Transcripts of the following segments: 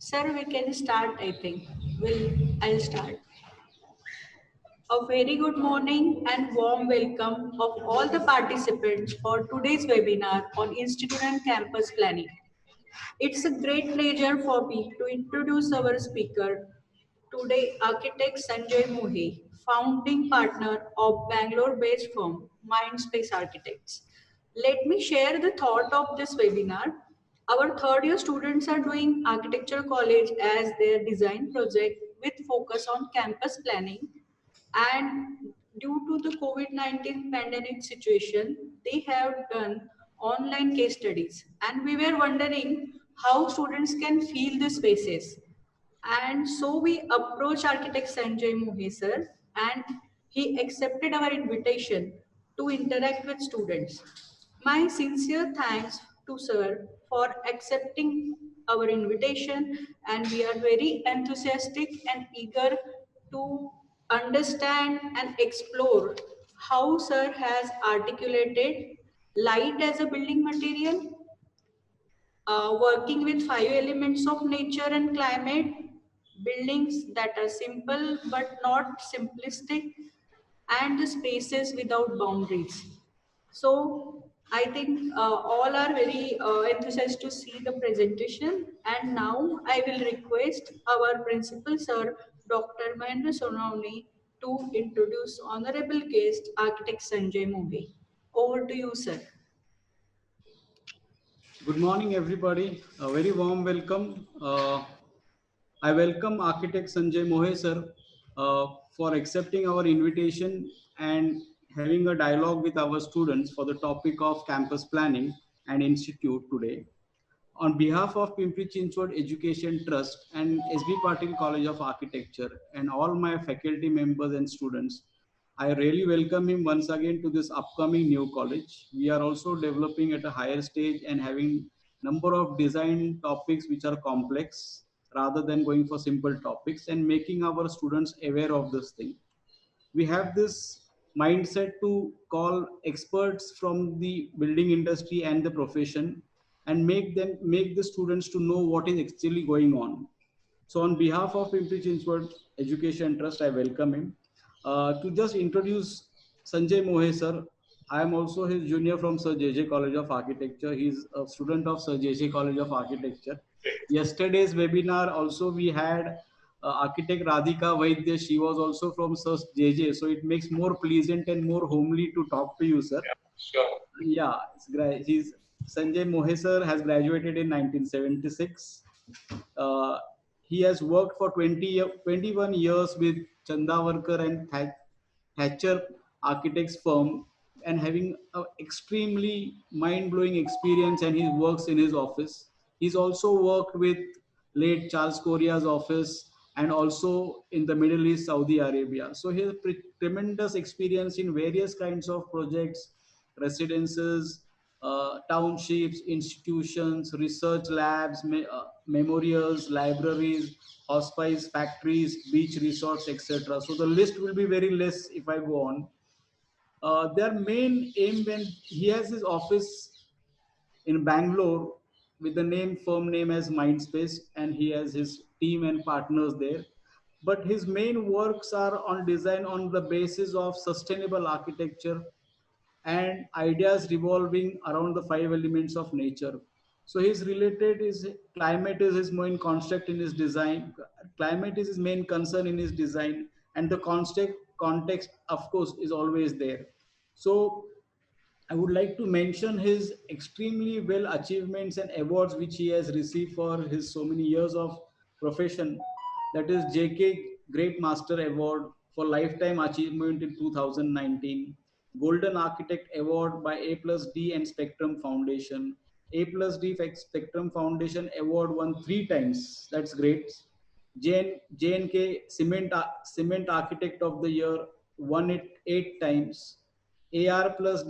Sir, we can start, I think. I'll start. A very good morning and warm welcome of all the participants for today's webinar on Institute and Campus Planning. It's a great pleasure for me to introduce our speaker today, architect Sanjay Mohe, founding partner of Bangalore-based firm Mindspace Architects. Let me share the thought of this webinar. Our third year students are doing architecture college as their design project with focus on campus planning, and due to the COVID-19 pandemic situation, they have done online case studies. And we were wondering how students can feel the spaces. And so we approached architect Sanjay Mohe sir, and he accepted our invitation to interact with students. My sincere thanks to sir for accepting our invitation, and we are very enthusiastic and eager to understand and explore how sir has articulated light as a building material, working with five elements of nature and climate, buildings that are simple but not simplistic, and the spaces without boundaries. So I think all are very enthusiastic to see the presentation. And now I will request our principal sir, Dr. Mahendra Sonawani, to introduce honorable guest, architect Sanjay Mohe. Over to you, sir. Good morning, everybody. A very warm welcome. I welcome architect Sanjay Mohe sir for accepting our invitation and having a dialogue with our students for the topic of campus planning and institute today. On behalf of Pimpri Chinchwad Education Trust and SB Patil College of Architecture and all my faculty members and students, I really welcome him once again to this upcoming new college. We are also developing at a higher stage and having number of design topics which are complex rather than going for simple topics and making our students aware of this thing. We have this mindset to call experts from the building industry and the profession and make the students to know what is actually going on. So on behalf of Pimpri Chinchwad Education Trust, I welcome him. To just introduce Sanjay Mohe sir, I am also his junior from Sir JJ College of Architecture. He's a student of Sir JJ College of Architecture. Yesterday's webinar also we had architect Radhika Vaidya. She was also from Sir JJ. So it makes more pleasant and more homely to talk to you, sir. Sure. Yeah, he's Sanjay Mohe sir has graduated in 1976. Uh, he has worked for 21 years with Chandavarkar and Thatcher Architects firm and having an extremely mind-blowing experience, and he works in his office. He's also worked with late Charles Correa's office and also in the Middle East, Saudi Arabia. So he has tremendous experience in various kinds of projects, residences, townships, institutions, research labs, memorials, libraries, hospice, factories, beach resorts, etc. So the list will be very less if I go on. Their main aim when he has his office in Bangalore with the firm name as Mindspace, and he has his team and partners there. But his main works are on design on the basis of sustainable architecture and ideas revolving around the five elements of nature. So his related is climate is his main construct in his design. Climate is his main concern in his design, and the context, of course, is always there. So I would like to mention his extremely well achievements and awards which he has received for his so many years of profession. That is JK Great Master Award for Lifetime Achievement in 2019, Golden Architect Award by A plus D and Spectrum Foundation. A plus D Spectrum Foundation Award won 3 times. That's great. JNK Cement Architect of the Year won it 8 times. AR plus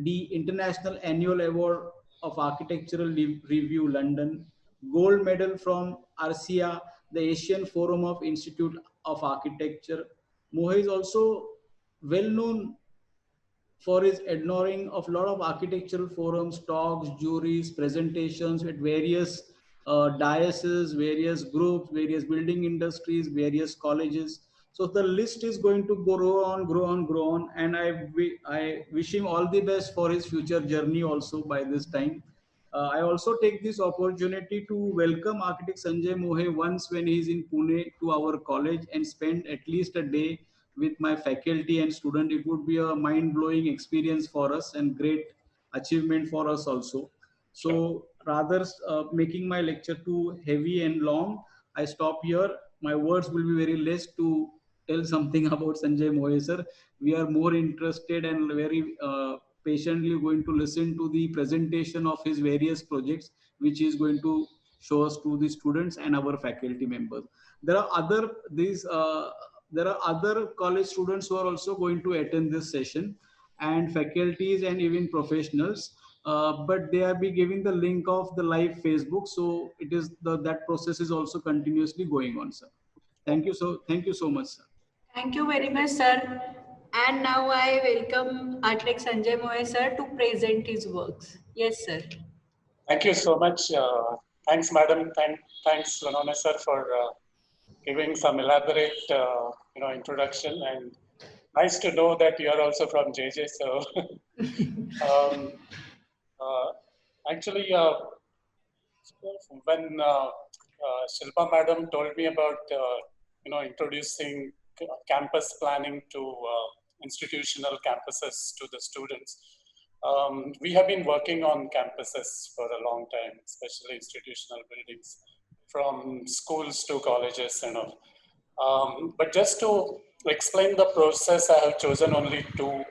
D International Annual Award of Architectural Review London, Gold Medal from ARCIA, the Asian Forum of Institute of Architecture. Mohe is also well known for his ignoring of a lot of architectural forums, talks, juries, presentations at various dioceses, various groups, various building industries, various colleges. So the list is going to grow on, grow on, grow on, and I wish him all the best for his future journey also by this time. I also take this opportunity to welcome architect Sanjay Mohe once when he is in Pune to our college and spend at least a day with my faculty and student. It would be a mind-blowing experience for us and great achievement for us also. Sure. So rather making my lecture too heavy and long, I stop here. My words will be very less to tell something about Sanjay Mohe sir. We are more interested and very patiently going to listen to the presentation of his various projects, which is going to show us to the students and our faculty members. There are other these there are other college students who are also going to attend this session, and faculties and even professionals, but they are be giving the link of the live Facebook, so it is that process is also continuously going on, sir. Thank you so much, sir. Thank you very much, sir. And now I welcome architect Sanjay Mohe, sir, to present his works. Yes, sir. Thank you so much. Thanks, madam. Thanks, Lanone sir, for giving some elaborate, introduction. And nice to know that you are also from JJ. So, um, uh, actually, when Shilpa madam told me about, introducing campus planning to institutional campuses to the students, we have been working on campuses for a long time, especially institutional buildings, from schools to colleges and all. But just to explain the process, I have chosen only two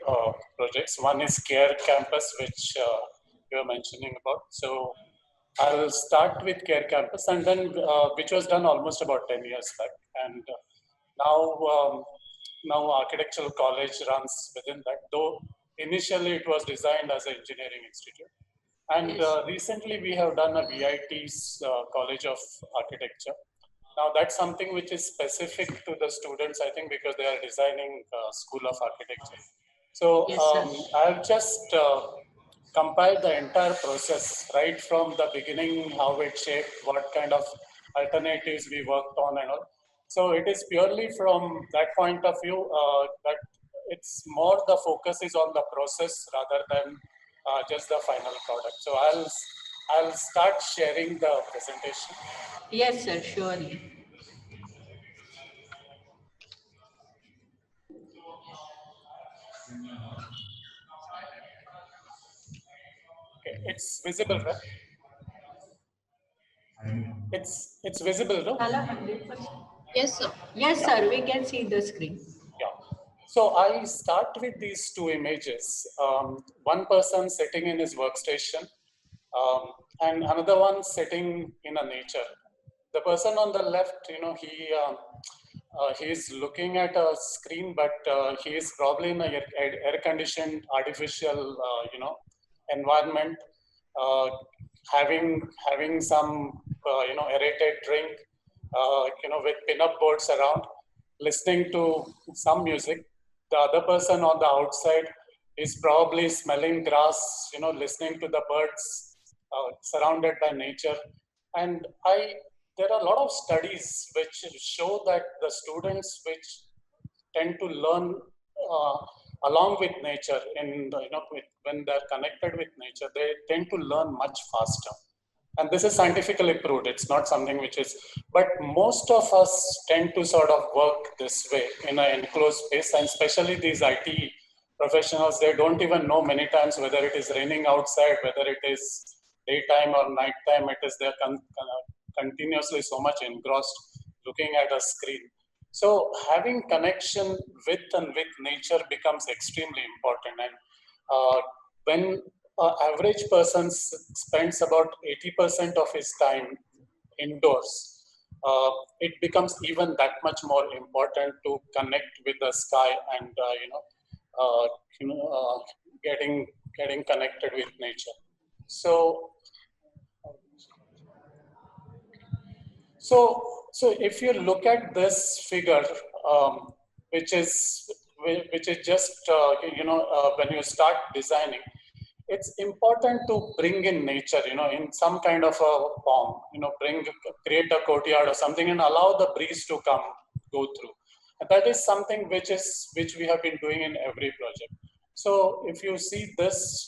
projects. One is CARE Campus, which you were mentioning about. So I'll start with CARE Campus, and then which was done almost about 10 years back. And now, now Architectural College runs within that, though initially it was designed as an engineering institute. And recently we have done a VIT's College of Architecture. Now that's something which is specific to the students, I think, because they are designing School of Architecture. So I've just compiled the entire process, right from the beginning, how it shaped, what kind of alternatives we worked on and all. So it is purely from that point of view that it's more the focus is on the process rather than just the final product. So I'll start sharing the presentation. Yes, sir, surely. Okay, it's visible, right? It's visible, no? Chala 100%. Yes, sir. Yes, sir, we can see the screen. Yeah. So I start with these two images. One person sitting in his workstation, and another one sitting in a nature. The person on the left, he is looking at a screen, but he is probably in a air-conditioned artificial, environment, uh, having some, aerated drink, with pin-up boards around, listening to some music. The other person on the outside is probably smelling grass, listening to the birds, surrounded by nature. And there are a lot of studies which show that the students which tend to learn uh, along with nature, when they're connected with nature, they tend to learn much faster. And this is scientifically proved. It's not something which is, but most of us tend to sort of work this way in an enclosed space, and especially these IT professionals, they don't even know many times whether it is raining outside, whether it is daytime or nighttime. It is they're continuously so much engrossed looking at a screen. So having connection with nature becomes extremely important. And when average person spends about 80% of his time indoors, it becomes even that much more important to connect with the sky and uh, getting connected with nature. So if you look at this figure, um, which is just when you start designing, it's important to bring in nature, in some kind of a form, create a courtyard or something and allow the breeze to go through. And that is something which we have been doing in every project. So if you see this,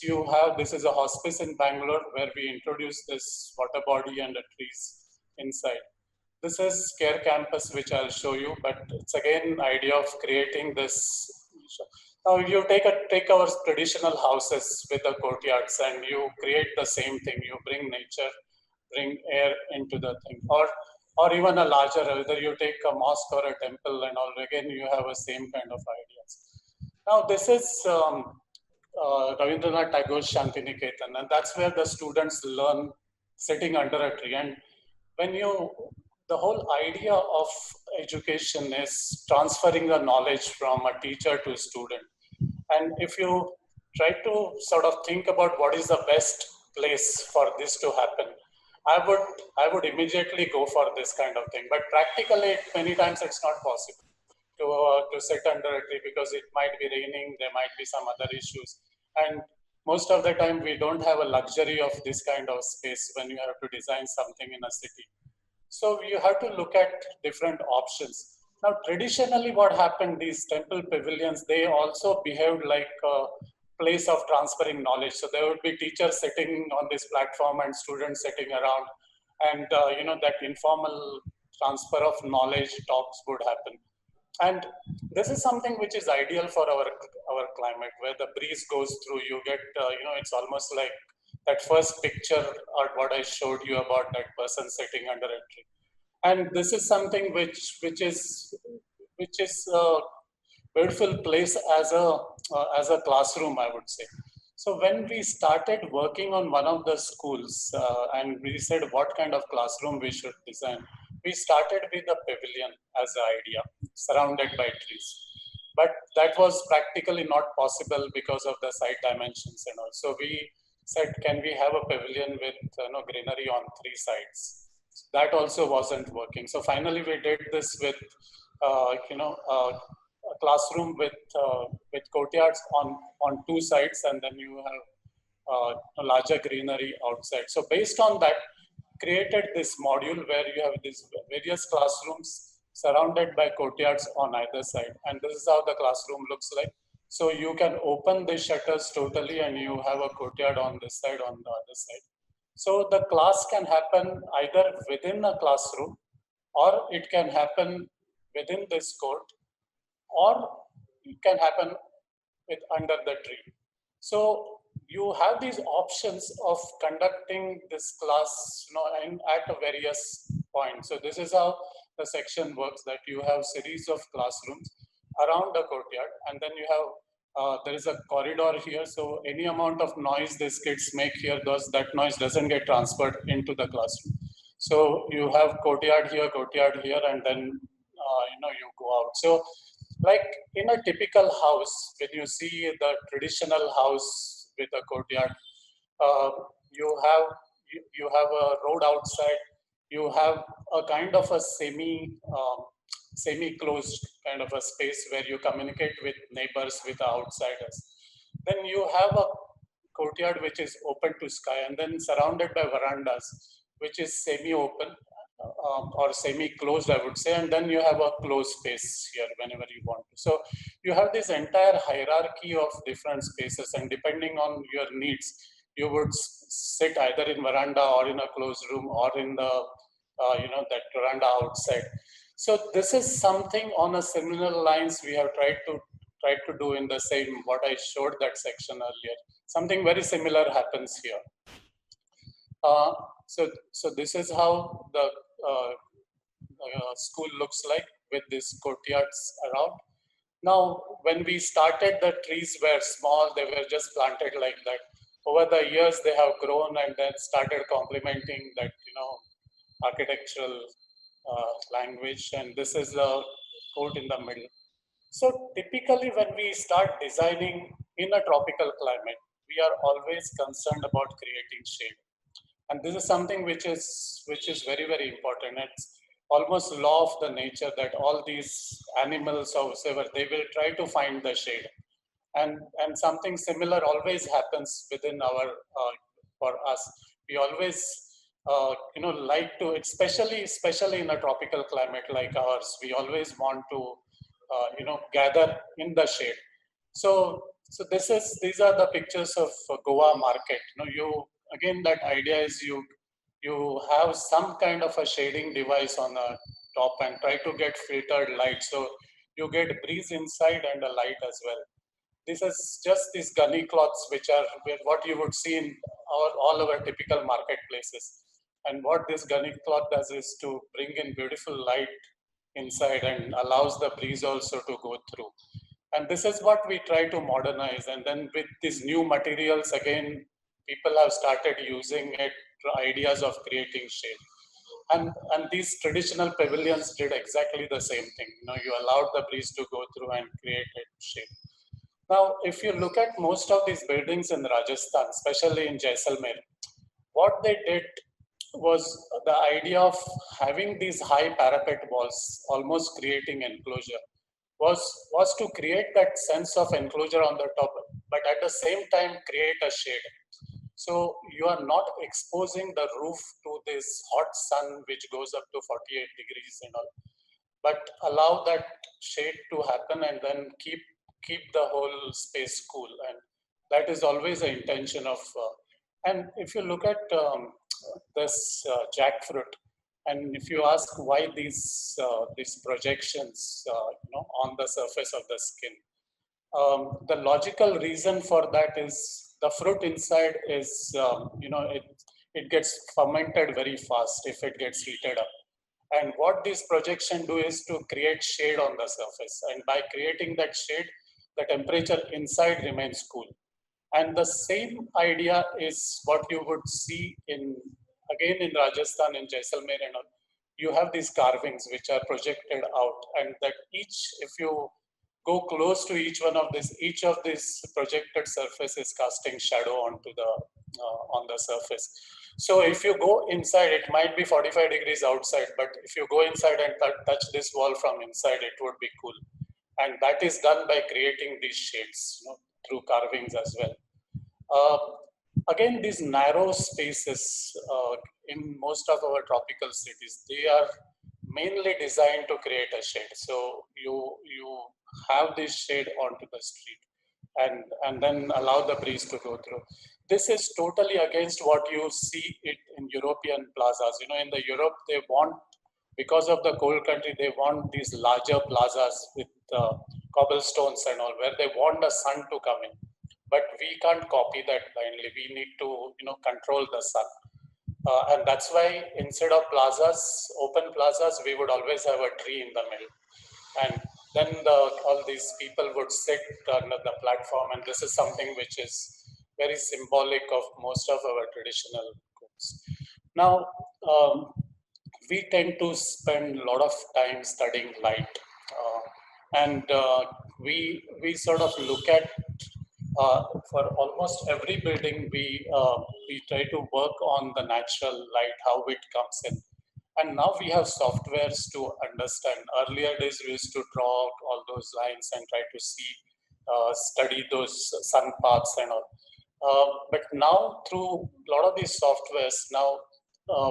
this is a hospice in Bangalore where we introduced this water body and the trees inside. This is Care Campus, which I'll show you, but it's again idea of creating this. Now you take our traditional houses with the courtyards and you create the same thing. You bring nature, bring air into the thing, or even a larger, whether you take a mosque or a temple and all, again you have a same kind of ideas. Now this is Ravindranath Tagore's Shantiniketan, and that's where the students learn sitting under a tree. And the whole idea of education is transferring the knowledge from a teacher to a student. And if you try to sort of think about what is the best place for this to happen, I would immediately go for this kind of thing. But practically, many times it's not possible to sit under a tree because it might be raining, there might be some other issues. And most of the time, we don't have a luxury of this kind of space when you have to design something in a city. So you have to look at different options. Now, traditionally what happened, these temple pavilions, they also behaved like a place of transferring knowledge. So there would be teachers sitting on this platform and students sitting around. And that informal transfer of knowledge talks would happen. And this is something which is ideal for our climate, where the breeze goes through. You get, it's almost like that first picture or what I showed you about that person sitting under a tree. And this is something which is a beautiful place as a classroom, I would say. So when we started working on one of the schools and we said what kind of classroom we should design, we started with a pavilion as an idea, surrounded by trees. But that was practically not possible because of the site dimensions and all. So we said, can we have a pavilion with greenery on 3 sides? So that also wasn't working. So finally we did this with a classroom with courtyards on 2 sides, and then you have a larger greenery outside. So based on that, created this module where you have these various classrooms surrounded by courtyards on either side. And this is how the classroom looks like. So you can open the shutters totally and you have a courtyard on this side, on the other side. So the class can happen either within a classroom, or it can happen within this court, or it can happen under the tree. So you have these options of conducting this class at various points. So this is how the section works, that you have series of classrooms around the courtyard, and then you have there is a corridor here. So any amount of noise these kids make here, that noise doesn't get transferred into the classroom. So you have courtyard here, and then you go out. So like in a typical house, when you see the traditional house with a courtyard, you have a road outside. You have a kind of a semi-closed kind of a space where you communicate with neighbors, with the outsiders. Then you have a courtyard which is open to sky, and then surrounded by verandas, which is semi-open or semi-closed, I would say. And then you have a closed space here whenever you want to. So you have this entire hierarchy of different spaces, and depending on your needs, you would sit either in veranda or in a closed room or in the that veranda outside. So this is something on a similar lines we have tried to do in the same what I showed that section earlier. Something very similar happens here. So this is how the school looks like with these courtyards around. Now, when we started, the trees were small; they were just planted like that. Over the years, they have grown and then started complementing that architectural language. And this is the court in the middle. So typically, when we start designing in a tropical climate, we are always concerned about creating shade. And this is something which is very, very important. It's almost law of the nature that all these animals or whatever, they will try to find the shade. And something similar always happens within our for us. We always like to, especially in a tropical climate like ours, we always want to gather in the shade. So these are the pictures of Goa market. Again, that idea is you have some kind of a shading device on the top and try to get filtered light, so you get breeze inside and a light as well. This is just these gunny cloths, which are what you would see in all our typical marketplaces. And what this gunny cloth does is to bring in beautiful light inside and allows the breeze also to go through. And this is what we try to modernize. And then with these new materials, again, people have started using it, ideas of creating shade. And these traditional pavilions did exactly the same thing. You allowed the breeze to go through and create shade. Now, if you look at most of these buildings in Rajasthan, especially in Jaisalmer, what they did was the idea of having these high parapet walls, almost creating enclosure, was to create that sense of enclosure on the top, but at the same time create a shade. So you are not exposing the roof to this hot sun, which goes up to 48 degrees and all, but allow that shade to happen and then keep the whole space cool. And that is always the intention of. And if you look at this jackfruit, and if you ask why these projections, on the surface of the skin, the logical reason for that is the fruit inside is, it gets fermented very fast if it gets heated up. And what these projections do is to create shade on the surface. And by creating that shade, the temperature inside remains cool. And the same idea is what you would see again in Rajasthan, in Jaisalmer and all. You have these carvings which are projected out, and that if you go close to each of these projected surface is casting shadow on the surface. So if you go inside, it might be 45 degrees outside, but if you go inside and touch this wall from inside, it would be cool. And that is done by creating these shades, through carvings as well. Again, these narrow spaces in most of our tropical cities, they are mainly designed to create a shade. So you have this shade onto the street and then allow the breeze to go through. This is totally against what you see it in European plazas. In the Europe, they want, because of the cold country, they want these larger plazas with cobblestones and all, where they want the sun to come in. But we can't copy that blindly. We need to, control the sun. And that's why instead of open plazas, we would always have a tree in the middle. And then all these people would sit under the platform. And this is something which is very symbolic of most of our traditional codes. Now, we tend to spend a lot of time studying light. And we sort of look at, for almost every building, we try to work on the natural light, how it comes in. And now we have softwares to understand. Earlier days, we used to draw all those lines and try to study those sun paths and all. But now through a lot of these softwares, now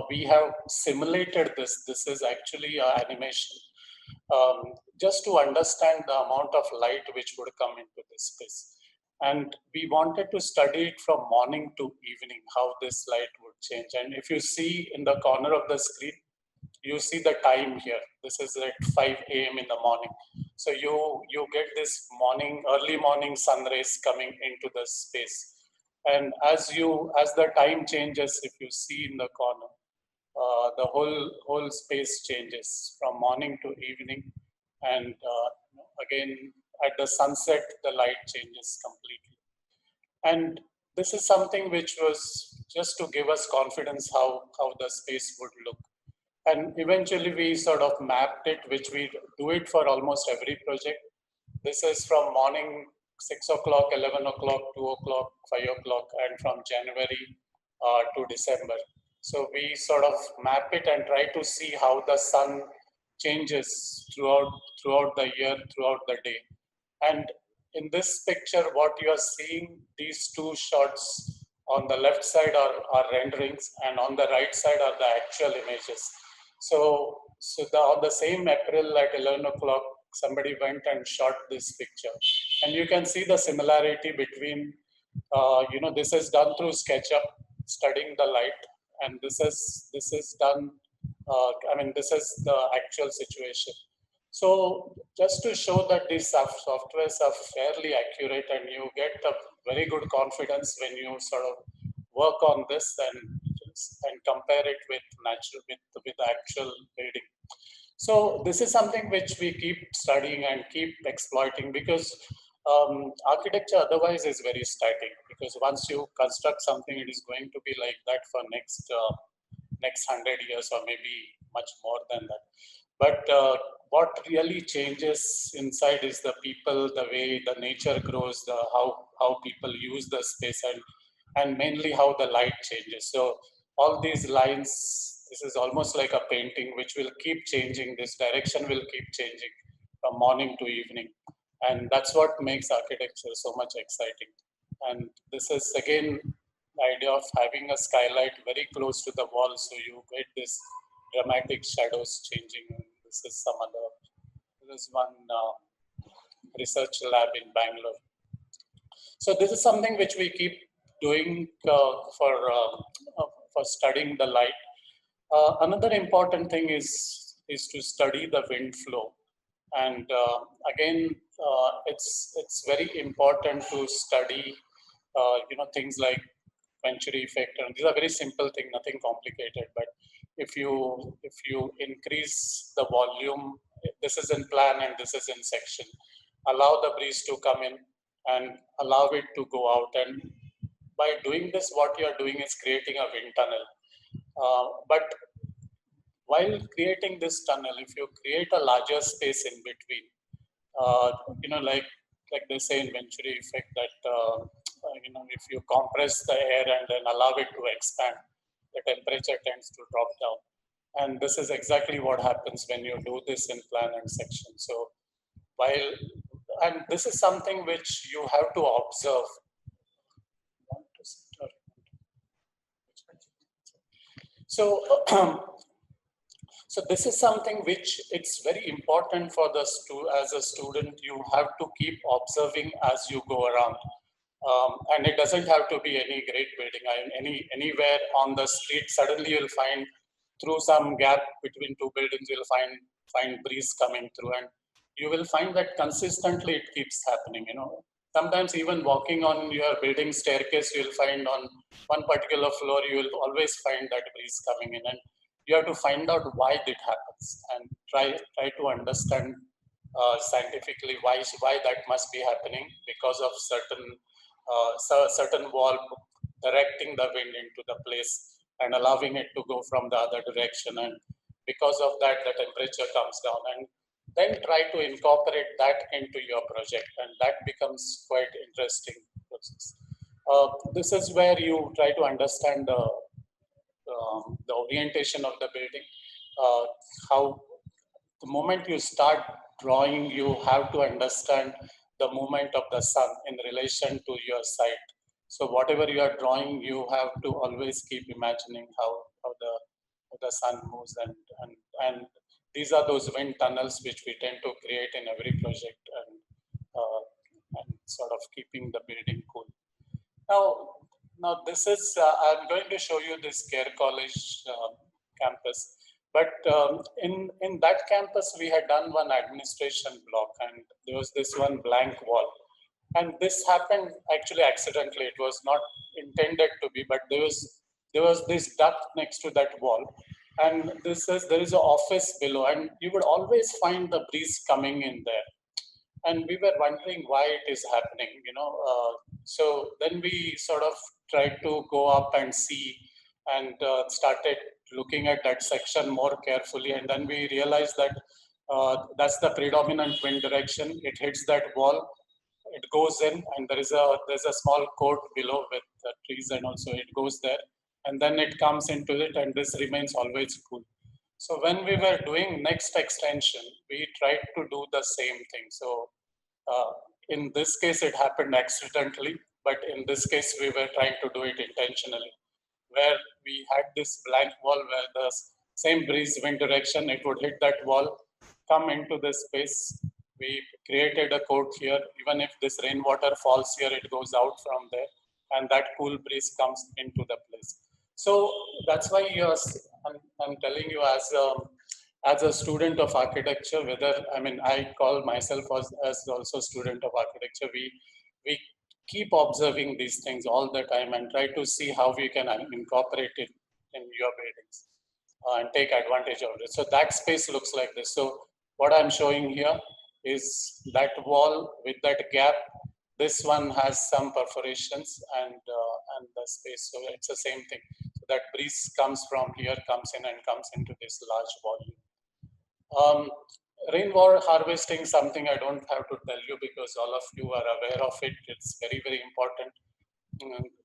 we have simulated this. This is actually animation, just to understand the amount of light which would come into this space. And we wanted to study it from morning to evening, how this light would change. And if you see in the corner of the screen, you see the time here. This is at 5 a.m. in the morning. So you get this early morning sun rays coming into the space. And as the time changes, if you see in the corner, the whole space changes from morning to evening. And again, at the sunset, the light changes completely. And this is something which was just to give us confidence how the space would look. And eventually we sort of mapped it, which we do it for almost every project. This is from morning 6 o'clock, 11 o'clock, 2 o'clock, 5 o'clock, and from January to December. So we sort of map it and try to see how the sun changes throughout the year, throughout the day. And in this picture, what you are seeing, these two shots on the left side are renderings, and on the right side are the actual images. So on the same April at 11 o'clock, somebody went and shot this picture. And you can see the similarity between, this is done through SketchUp, studying the light, and this is done, this is the actual situation. So just to show that these softwares are fairly accurate, and you get a very good confidence when you sort of work on this and compare it with actual reading. So this is something which we keep studying and keep exploiting, because architecture otherwise is very static, because once you construct something, it is going to be like that for next 100 years or maybe much more than that. But what really changes inside is the people, the way the nature grows, how people use the space, and mainly how the light changes. So all these lines, this is almost like a painting which will keep changing. This direction will keep changing from morning to evening. And that's what makes architecture so much exciting. And this is again the idea of having a skylight very close to the wall, so you get this dramatic shadows changing. This is some other, there is one research lab in Bangalore. So this is something which we keep doing for studying the light. Another important thing is to study the wind flow. And again, it's very important to study, things like Venturi effect. And these are very simple things, nothing complicated. But if you increase the volume, this is in plan and this is in section, allow the breeze to come in and allow it to go out. And by doing this, what you are doing is creating a wind tunnel. But while creating this tunnel, if you create a larger space in between, like they say in Venturi effect that, if you compress the air and then allow it to expand, the temperature tends to drop down. And this is exactly what happens when you do this in plan and section. So and this is something which you have to observe. So, so this is something which it's very important for as a student, you have to keep observing as you go around. And it doesn't have to be any great building. Anywhere on the street, suddenly you'll find through some gap between two buildings, you'll find breeze coming through, and you will find that consistently it keeps happening. Sometimes even walking on your building staircase, you'll find on one particular floor, you will always find that breeze coming in, and you have to find out why it happens and try to understand scientifically why that must be happening, because of certain wall directing the wind into the place and allowing it to go from the other direction, and because of that the temperature comes down. And then try to incorporate that into your project, and that becomes quite interesting process. This is where you try to understand the orientation of the building. How the moment you start drawing, you have to understand the movement of the sun in relation to your site. So whatever you are drawing, you have to always keep imagining how the sun moves, and these are those wind tunnels which we tend to create in every project, and sort of keeping the building cool. Now this is, I'm going to show you this Care College campus. But in that campus, we had done one administration block, and there was this one blank wall. And this happened actually accidentally. It was not intended to be, but there was this duct next to that wall. And there is an office below, and you would always find the breeze coming in there. And we were wondering why it is happening, so then we sort of tried to go up and see, and started looking at that section more carefully. And then we realized that that's the predominant wind direction. It hits that wall, it goes in, and there's a small court below with trees, and also it goes there, and then it comes into it, and this remains always cool. So when we were doing next extension, we tried to do the same thing. So in this case, it happened accidentally, but in this case, we were trying to do it intentionally, where we had this blank wall where the same breeze wind direction, it would hit that wall, come into this space. We created a court here. Even if this rainwater falls here, it goes out from there, and that cool breeze comes into the place. So that's why I'm telling you, as a student of architecture, whether, I mean, I call myself as also student of architecture, we keep observing these things all the time and try to see how we can incorporate it in your buildings and take advantage of it. So that space looks like this. So what I'm showing here is that wall with that gap. This one has some perforations and the space. So it's the same thing. So that breeze comes from here, comes in and comes into this large volume. Rainwater harvesting, something I don't have to tell you because all of you are aware of it. It's very, very important.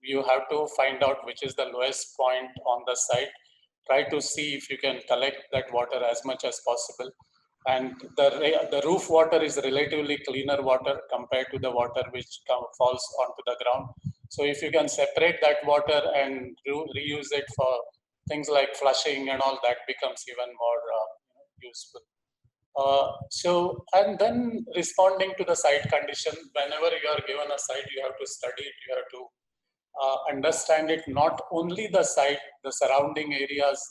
You have to find out which is the lowest point on the site. Try to see if you can collect that water as much as possible. And the roof water is relatively cleaner water compared to the water which falls onto the ground. So if you can separate that water and reuse it for things like flushing and all, that becomes even more useful. And then responding to the site condition, whenever you are given a site, you have to study it, you have to understand it, not only the site, the surrounding areas,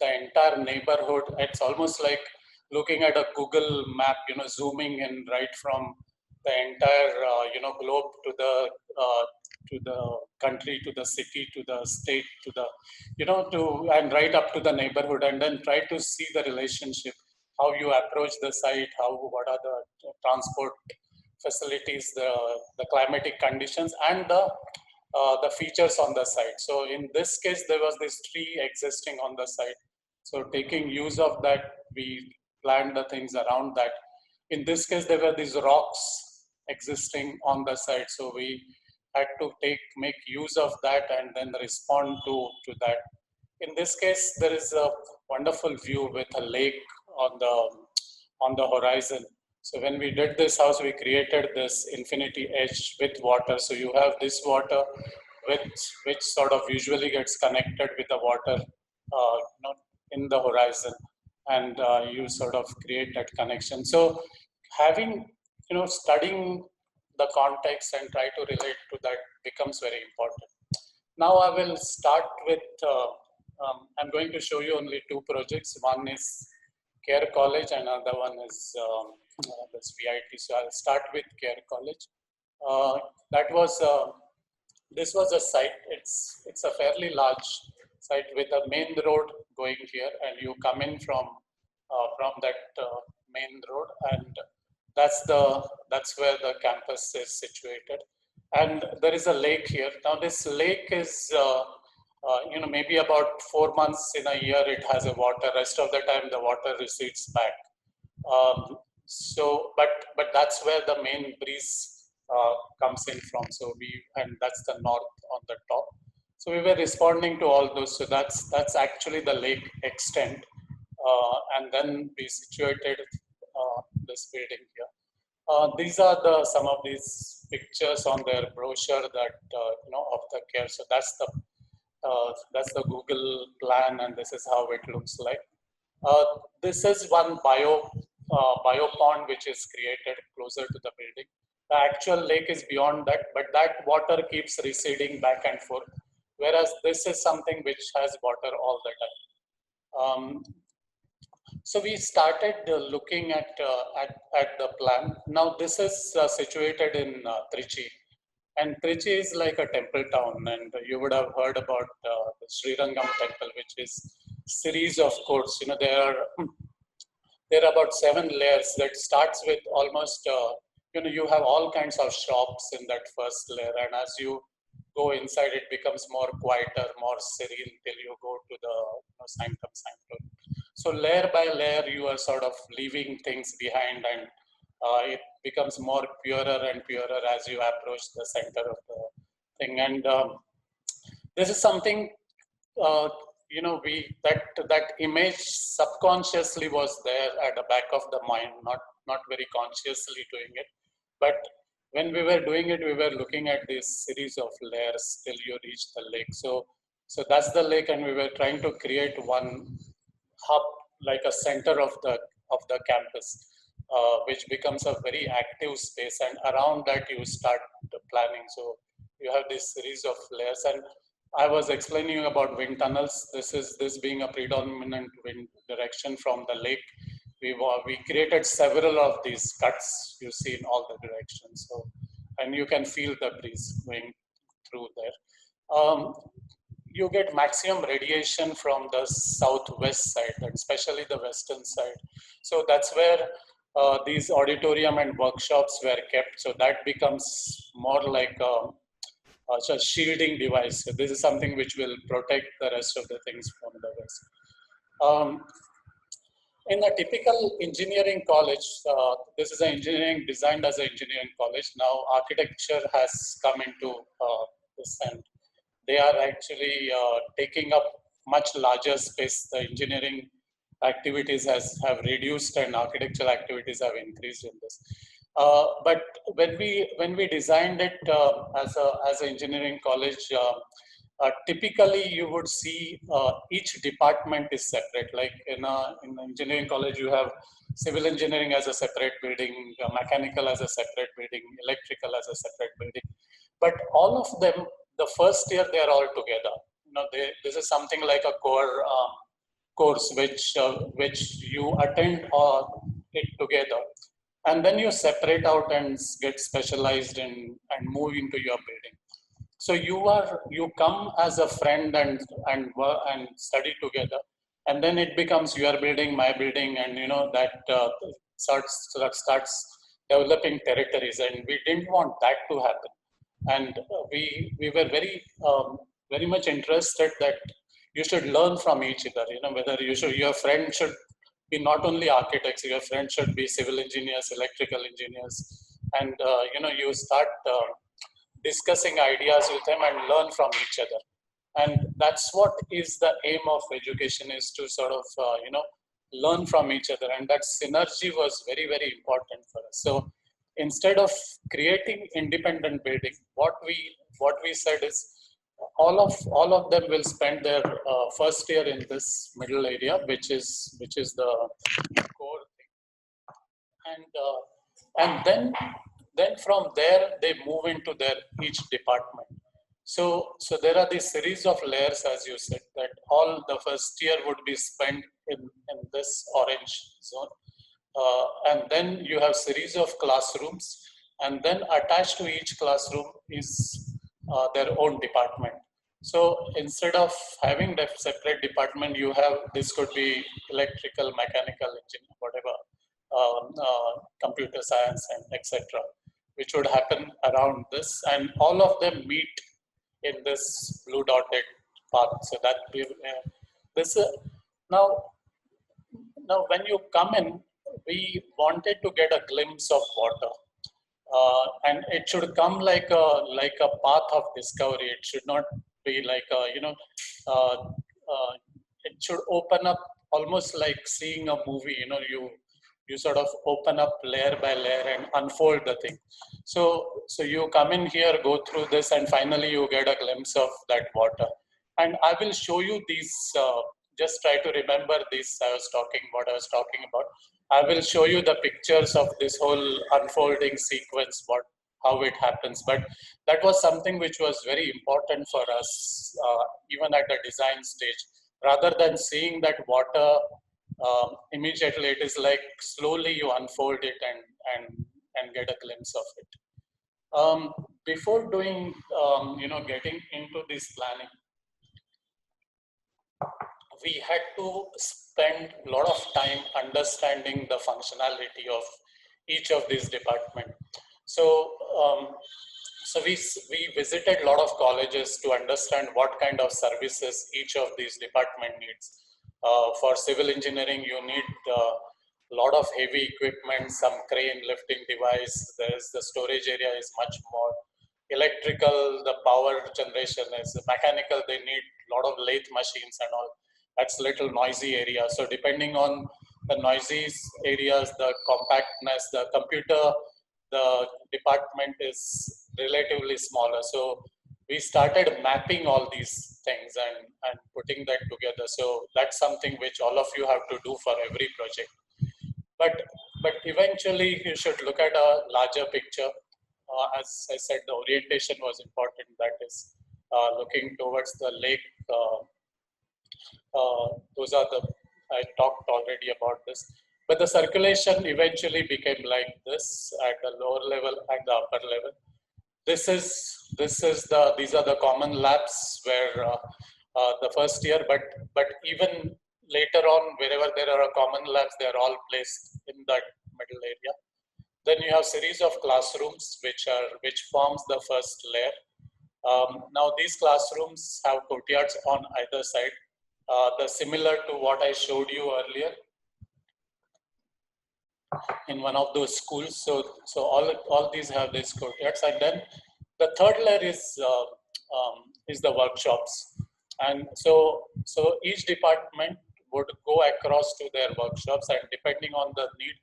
the entire neighborhood. It's almost like looking at a Google map, zooming in right from the entire, globe to the country, to the city, to the state, to the, and right up to the neighborhood, and then try to see the relationship, how you approach the site, what are the transport facilities, the climatic conditions, and the features on the site. So in this case, there was this tree existing on the site. So taking use of that, we planned the things around that. In this case, there were these rocks existing on the site. So we had to make use of that and then respond to that. In this case, there is a wonderful view with a lake on the horizon. So when we did this house, we created this infinity edge with water. So you have this water which sort of usually gets connected with the water in the horizon, and you sort of create that connection. So having, studying the context and try to relate to that becomes very important. Now I will start with, I'm going to show you only two projects. One is Care College and another one is this VIT. So I'll start with Care College. This was a site. It's a fairly large site with a main road going here, and you come in from that main road, and that's where the campus is situated. And there is a lake here. Now this lake is maybe about 4 months in a year it has a water. Rest of the time the water recedes back. But that's where the main breeze comes in from. And that's the north on the top. So we were responding to all those. So that's actually the lake extent, and then we situated this building here. These are some of these pictures on their brochure that of the Care. So that's the Google plan, and this is how it looks like. This is one bio pond which is created closer to the building. The actual lake is beyond that, but that water keeps receding back and forth. Whereas this is something which has water all the time. So we started looking at the plan. Now this is situated in Trichy, and Trichy is like a temple town, and you would have heard about the Srirangam temple, which is series of courts. There are about 7 layers that starts with almost you have all kinds of shops in that first layer, and as you go inside, it becomes more quieter, more serene till you go to the sanctum sanctorum. So layer by layer, you are sort of leaving things behind, and it becomes more purer and purer as you approach the center of the thing. And this is something, that image subconsciously was there at the back of the mind, not very consciously doing it. But when we were doing it, we were looking at this series of layers till you reach the lake. So that's the lake, and we were trying to create one hub, like a center of the campus, which becomes a very active space. And around that, you start planning. So you have this series of layers. And I was explaining about wind tunnels. This being a predominant wind direction from the lake. We created several of these cuts you see in all the directions. So, and you can feel the breeze going through there. You get maximum radiation from the southwest side, and especially the western side. So that's where these auditorium and workshops were kept. So that becomes more like a shielding device. So this is something which will protect the rest of the things from the west. In a typical engineering college, this is an engineering designed as an engineering college. Now architecture has come into this, and they are actually taking up much larger space. The engineering activities have reduced and architectural activities have increased in this. But when we designed it as an engineering college, typically you would see each department is separate. Like in an engineering college, you have civil engineering as a separate building, mechanical as a separate building, electrical as a separate building. But all of them, the first year, they are all together. This is something like a core course which you attend it together, and then you separate out and get specialized in and move into your building. So you come as a friend and work and study together, and then it becomes your building, my building, and that starts developing territories, and we didn't want that to happen. And we were very much interested that you should learn from each other. Whether your friend should be not only architects, your friend should be civil engineers, electrical engineers, and you start discussing ideas with them and learn from each other. And that's what is the aim of education, is to sort of learn from each other, and that synergy was very, very important for us. So instead of creating independent building, what we said is all of them will spend their first year in this middle area, which is the core thing. And then from there they move into their each department. So there are these series of layers, as you said, that all the first year would be spent in this orange zone. And then you have series of classrooms, and then attached to each classroom is their own department. So instead of having the separate department, you have, this could be electrical, mechanical, engineering, whatever, computer science, and etc., which would happen around this, and all of them meet in this blue dotted path. So that this now when you come in, we wanted to get a glimpse of water, and it should come like a path of discovery. It should not be like uh, it should open up almost like seeing a movie. You sort of open up layer by layer and unfold the thing. So you come in here, go through this, and finally you get a glimpse of that water. And I will show you these. Just try to remember this. What I was talking about. I will show you the pictures of this whole unfolding sequence, how it happens. But that was something which was very important for us, even at the design stage. Rather than seeing that water immediately, it is like slowly you unfold it and get a glimpse of it. Before doing, getting into this planning, we had to spend a lot of time understanding the functionality of each of these departments. So, we visited a lot of colleges to understand what kind of services each of these department needs. For civil engineering, you need a lot of heavy equipment, some crane lifting device. There is the storage area is much more. Electrical, the power generation is mechanical. They need a lot of lathe machines and all. That's little noisy area. So depending on the noisy areas, the compactness, the computer the department is relatively smaller. So we started mapping all these things and putting that together. So that's something which all of you have to do for every project. But eventually you should look at a larger picture. As I said, the orientation was important. That is looking towards the lake. Those are the, I talked already about this. But the circulation eventually became like this at the lower level and the upper level. These are the common labs where the first year, but even later on, wherever there are common labs, they are all placed in that middle area. Then you have series of classrooms which forms the first layer. Now these classrooms have courtyards on either side, similar to what I showed you earlier in one of those schools. So all these have these courtyards, and then the third layer is the workshops, and so each department would go across to their workshops, and depending on the need,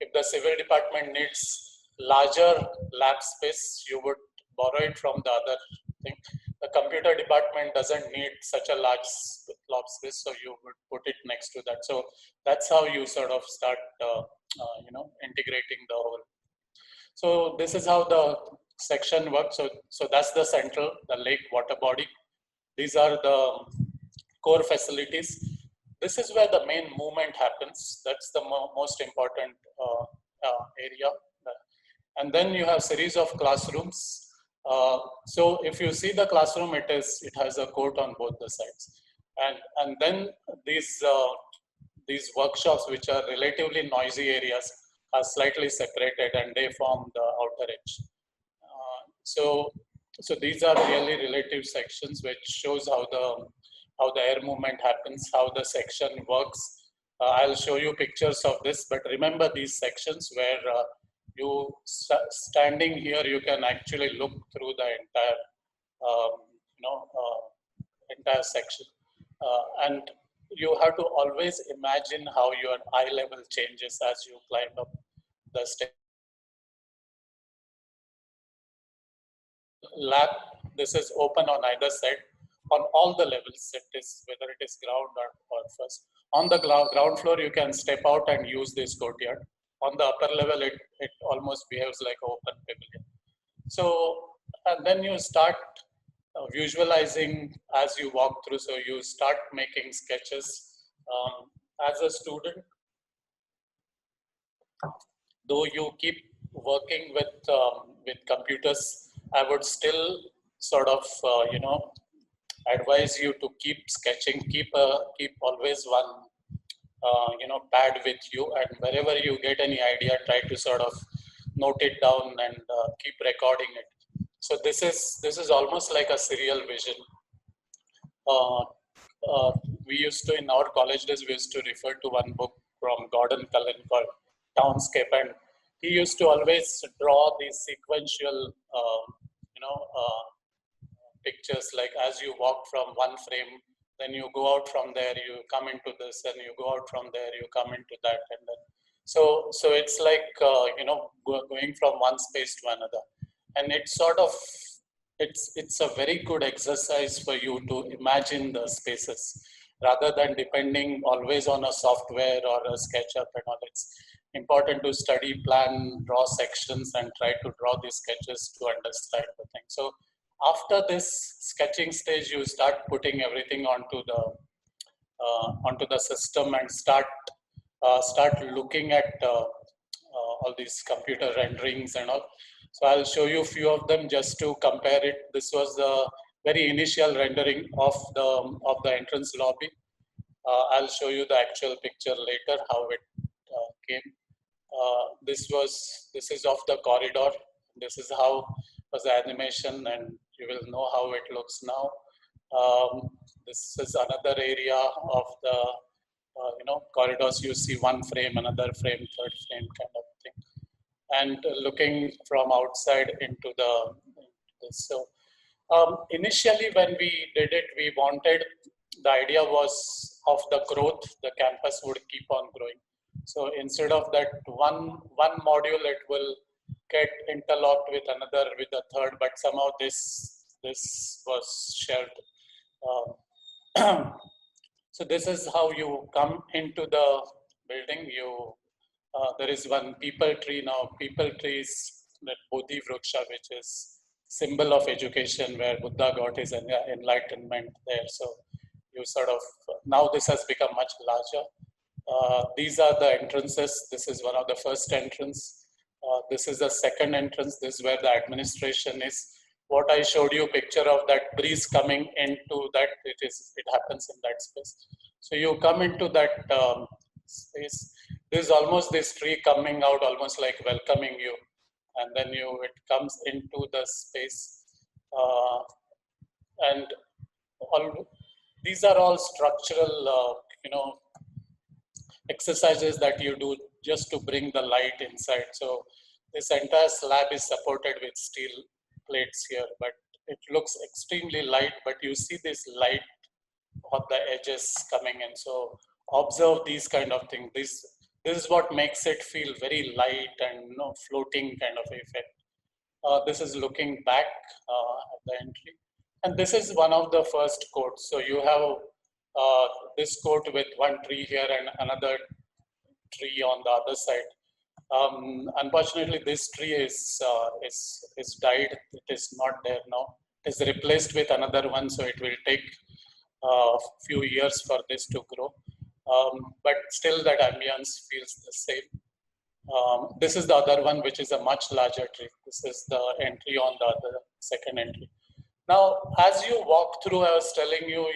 if the civil department needs larger lab space, you would borrow it from the other thing. The computer department doesn't need such a large lab space, so you would put it next to that. So that's how you sort of start, integrating the whole. So this is how the section works. So that's the central, the lake water body. These are the core facilities. This is where the main movement happens. That's the most important area. And then you have series of classrooms. So if you see the classroom, it has a court on both the sides. And then these workshops, which are relatively noisy areas, are slightly separated and they form the outer edge. So these are really relative sections, which shows how the air movement happens, how the section works. I'll show you pictures of this, but remember these sections where you standing here, you can actually look through the entire, entire section, and you have to always imagine how your eye level changes as you climb up the stairs. Lab, this is open on either side, on all the levels, whether it is ground or first. On the ground floor, you can step out and use this courtyard. On the upper level, it almost behaves like an open pavilion. So, and then you start visualizing as you walk through. So you start making sketches. As a student, though you keep working with computers, I would still sort of advise you to keep sketching, keep always one pad with you, and wherever you get any idea, try to sort of note it down and keep recording it. So this is almost like a serial vision. We used to, in our college days, we used to refer to one book from Gordon Cullen called Townscape, and he used to always draw these sequential, pictures, like as you walk from one frame, then you go out from there, you come into this, and you go out from there, you come into that, and then so it's like going from one space to another, and it's sort of it's a very good exercise for you to imagine the spaces rather than depending always on a software or a SketchUp and all. It's important to study, plan, draw sections, and try to draw these sketches to understand the thing. So after this sketching stage, you start putting everything onto the system and start looking at all these computer renderings and all. So I'll show you a few of them just to compare it. This was the very initial rendering of the entrance lobby. I'll show you the actual picture later, how it came. This is of the corridor. This is how was the animation, and you will know how it looks now. This is another area of the corridors. You see one frame, another frame, third frame kind of thing, and looking from outside into this. So initially when we did it, the idea was of the growth, the campus would keep on growing. So instead of that one module, it will get interlocked with another, with a third, but somehow this was shared. So this is how you come into the building. There is one people tree now. People tree is that Bodhi Vriksha, which is symbol of education, where Buddha got his enlightenment there. So you sort of, now this has become much larger. These are the entrances. This is one of the first entrance. This is the second entrance. This is where the administration is. What I showed you picture of that breeze coming into that, it happens in that space. So you come into that space. There's almost this tree coming out, almost like welcoming you, and then it comes into the space, and all these are all structural, exercises that you do just to bring the light inside. So this entire slab is supported with steel plates here, but it looks extremely light, but you see this light on the edges coming in. So observe these kind of things. This is what makes it feel very light and floating kind of effect. This is looking back at the entry. And this is one of the first courts. So you have this court with one tree here and another tree on the other side. Unfortunately, this tree is died. It is not there now. It is replaced with another one, so it will take a few years for this to grow. But still, that ambience feels the same. This is the other one, which is a much larger tree. This is the entry on the other second entry. Now, as you walk through, I was telling you,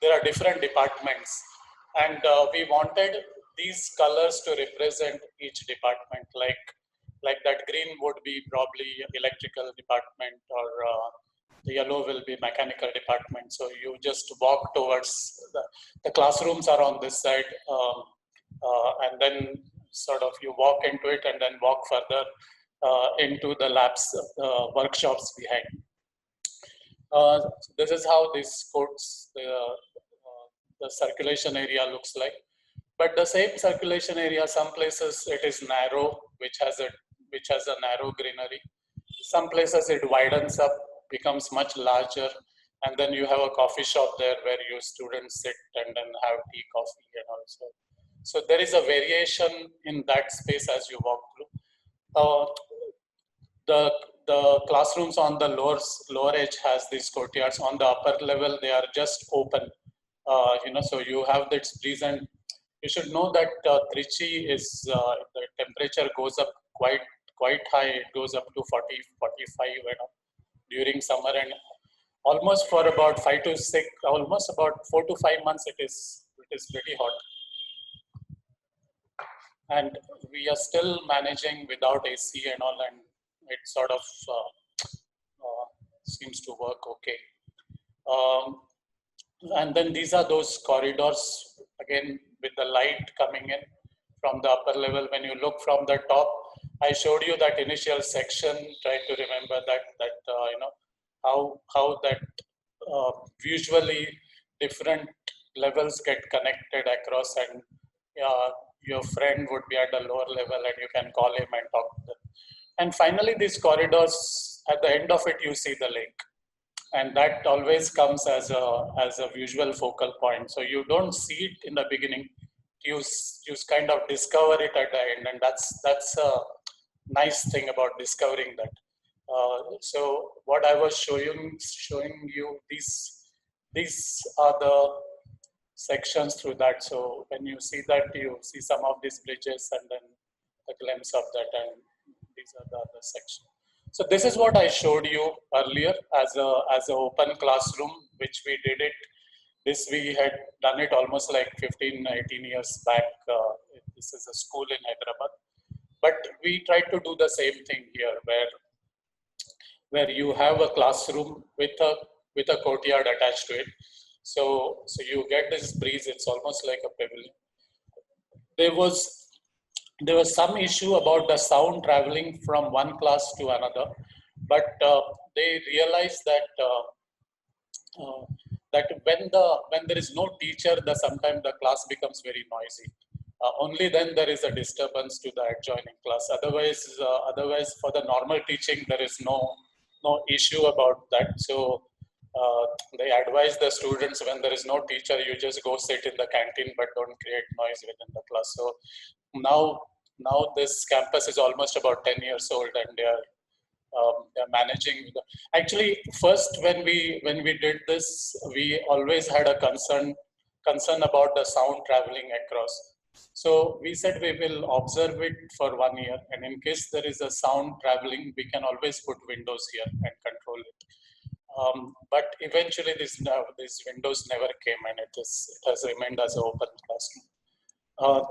there are different departments, and we wanted these colors to represent each department. Like that green would be probably electrical department, or the yellow will be mechanical department. So you just walk towards the classrooms are on this side, and then sort of you walk into it, and then walk further into the labs, workshops behind. So this is how these courts, the circulation area looks like. But the same circulation area, some places it is narrow, which has a narrow greenery. Some places it widens up, becomes much larger, and then you have a coffee shop there where your students sit and then have tea, coffee, and also. So there is a variation in that space as you walk through. The classrooms on the lower edge has these courtyards. On the upper level, they are just open. So you have this breeze, and you should know that Trichy is the temperature goes up quite high. It goes up to 40, 45 during summer, and almost for about 5 to 6, almost about 4 to 5 months, it is pretty hot. And we are still managing without AC and all, and it sort of seems to work okay. And then these are those corridors, again, with the light coming in from the upper level. When you look from the top, I showed you that initial section, try to remember how that visually different levels get connected across, and your friend would be at the lower level and you can call him and talk to them. And finally, these corridors, at the end of it, you see the lake. And that always comes as a visual focal point. So you don't see it in the beginning. You kind of discover it at the end, and that's a nice thing about discovering that. So what I was showing you, these are the sections through that. So when you see that, you see some of these bridges, and then a glimpse of that, and these are the other sections. So this is what I showed you earlier as a open classroom, which we did it. This we had done it almost like 15, 18 years back. This is a school in Hyderabad. But we tried to do the same thing here, where you have a classroom with a courtyard attached to it. So you get this breeze. It's almost like a pavilion. There was some issue about the sound traveling from one class to another, but they realized that that when there is no teacher, sometimes the class becomes very noisy. only then there is a disturbance to the adjoining class. Otherwise for the normal teaching, there is no issue about that. So they advise the students, when there is no teacher, you just go sit in the canteen, but don't create noise within the class. So now this campus is almost about 10 years old, and they're managing. Actually, first when we did this, we always had a concern about the sound traveling across. So we said we will observe it for 1 year, and in case there is a sound traveling, we can always put windows here and control it. But eventually, these windows never came, and it has remained as an open classroom.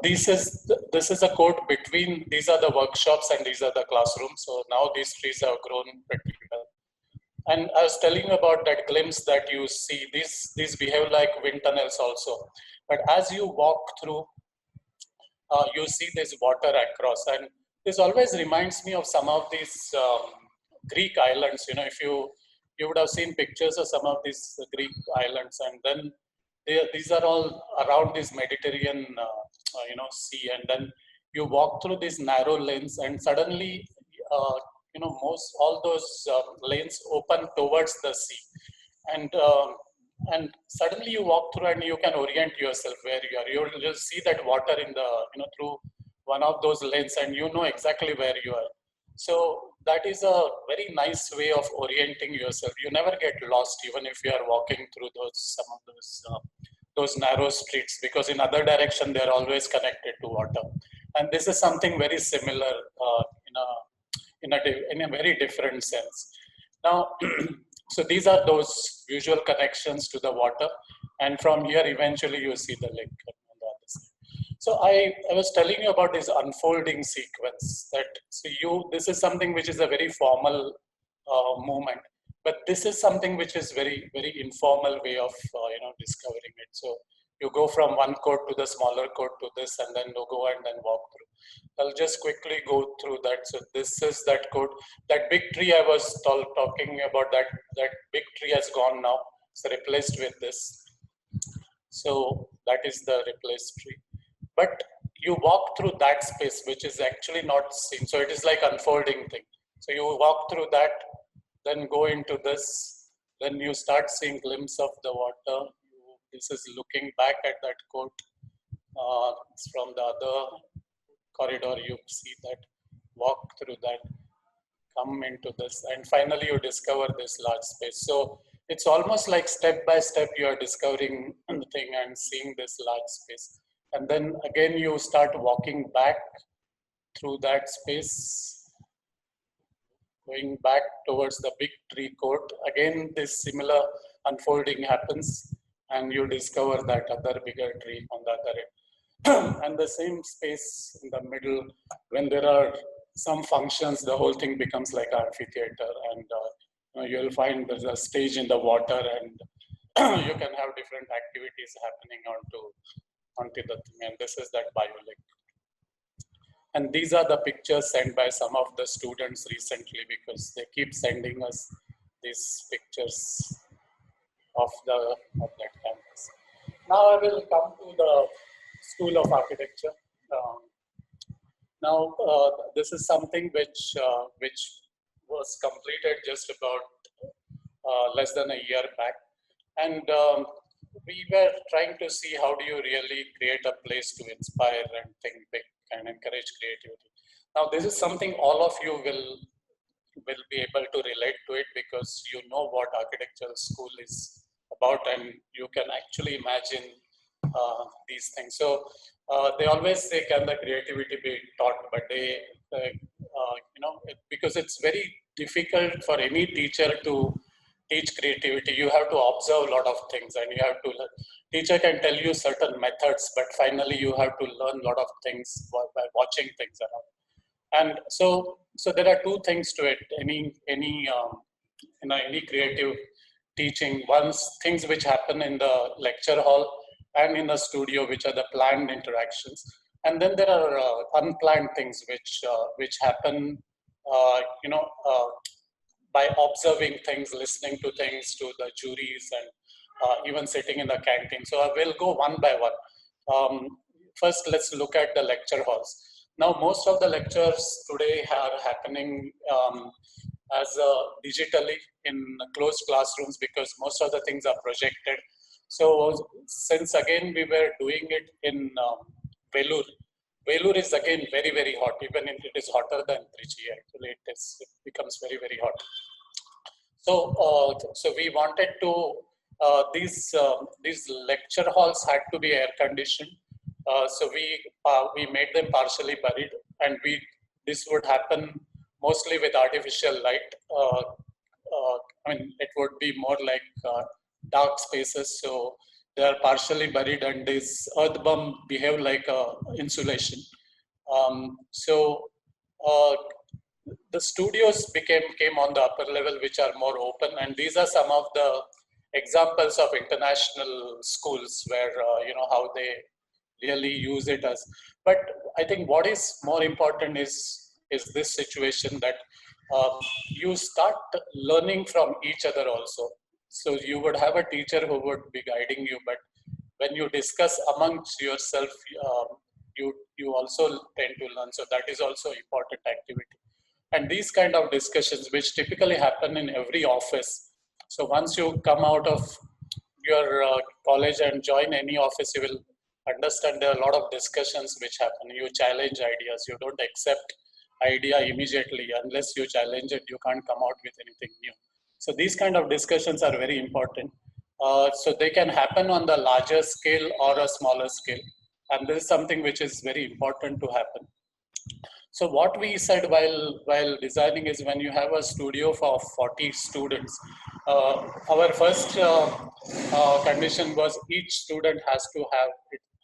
This is a court between, these are the workshops and these are the classrooms. So now these trees have grown pretty well. And I was telling you about that glimpse that you see. These behave like wind tunnels also. But as you walk through, you see this water across, and this always reminds me of some of these Greek islands. You know, if you would have seen pictures of some of these Greek islands, and then these are all around this Mediterranean, sea, and then you walk through these narrow lanes, and suddenly, all those lanes open towards the sea, and suddenly you walk through and you can orient yourself where you are. You'll just see that water in the, through one of those lanes, and you know exactly where you are. So that is a very nice way of orienting yourself. You never get lost, even if you are walking through some of those narrow streets, because in other direction they are always connected to water. And this is something very similar in a very different sense. Now, so these are those visual connections to the water, and from here eventually you see the lake on the other side. So I was telling you about this unfolding sequence, that this is something which is a very formal movement, but this is something which is very, very informal way of discovering it. So you go from one court to the smaller court to this, and then you go and then walk through. I'll just quickly go through that. So this is that court. That big tree I was talking about, that big tree has gone now. It's replaced with this. So that is the replaced tree. But you walk through that space, which is actually not seen. So it is like unfolding thing. So you walk through that, then go into this, then you start seeing glimpse of the water. This is looking back at that court. It's from the other corridor, you see that, walk through that, come into this, and finally you discover this large space. So it's almost like step by step you are discovering the thing and seeing this large space. And then again you start walking back through that space, going back towards the big tree court. Again, this similar unfolding happens, and you discover that other bigger tree on the other end. And the same space in the middle, when there are some functions, the whole thing becomes like amphitheater, and you'll find there's a stage in the water, and you can have different activities happening onto the thing. And this is that BioLink. And these are the pictures sent by some of the students recently, because they keep sending us these pictures of that campus. Now I will come to the School of Architecture. Now this is something which was completed just about less than a year back, and we were trying to see how do you really create a place to inspire and think big and encourage creativity. Now this is something all of you will be able to relate to it, because you know what architectural school is about, and you can actually imagine these things. So they always say, can the creativity be taught? But because it's very difficult for any teacher to teach creativity. You have to observe a lot of things, and you have to teacher can tell you certain methods, but finally you have to learn a lot of things by watching things around. And so there are two things to it. Any creative teaching, once things which happen in the lecture hall and in the studio, which are the planned interactions, and then there are unplanned things which happen by observing things, listening to things, to the juries, and even sitting in the canteen. So I will go one by one. first let's look at the lecture halls. Now, most of the lectures today are happening as digitally in closed classrooms because most of the things are projected. So since again we were doing it in Vellore, Vellore is again very, very hot. Even if it is hotter than Trichy, actually it becomes very, very hot. So we wanted to these lecture halls had to be air conditioned. So we made them partially buried, and this would happen mostly with artificial light. I mean, it would be more like dark spaces. So they are partially buried, and this earth bomb behave like insulation. So the studios came on the upper level, which are more open, and these are some of the examples of international schools where how they really use it as. But I think what is more important is this situation that you start learning from each other also. So you would have a teacher who would be guiding you, but when you discuss amongst yourself, you also tend to learn. So that is also important activity. And these kind of discussions, which typically happen in every office. So once you come out of your college and join any office, you will understand there are a lot of discussions which happen. You challenge ideas. You don't accept idea immediately. Unless you challenge it, you can't come out with anything new. So these kind of discussions are very important. So they can happen on the larger scale or a smaller scale. And this is something which is very important to happen. So what we said while designing is, when you have a studio for 40 students, our first condition was each student has to have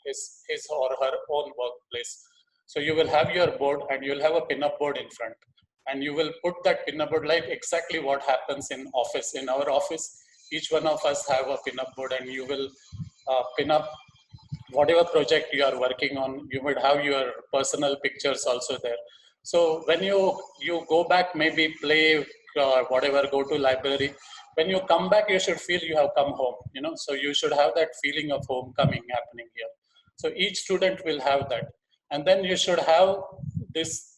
his or her own workplace. So you will have your board, and you'll have a pin-up board in front, and you will put that pin-up board like exactly what happens in office. In our office, each one of us have a pin-up board, and you will pin up whatever project you are working on. You would have your personal pictures also there. So when you go back, maybe play whatever, go to library, when you come back, you should feel you have come home, so you should have that feeling of homecoming happening here. So each student will have that. And then you should have this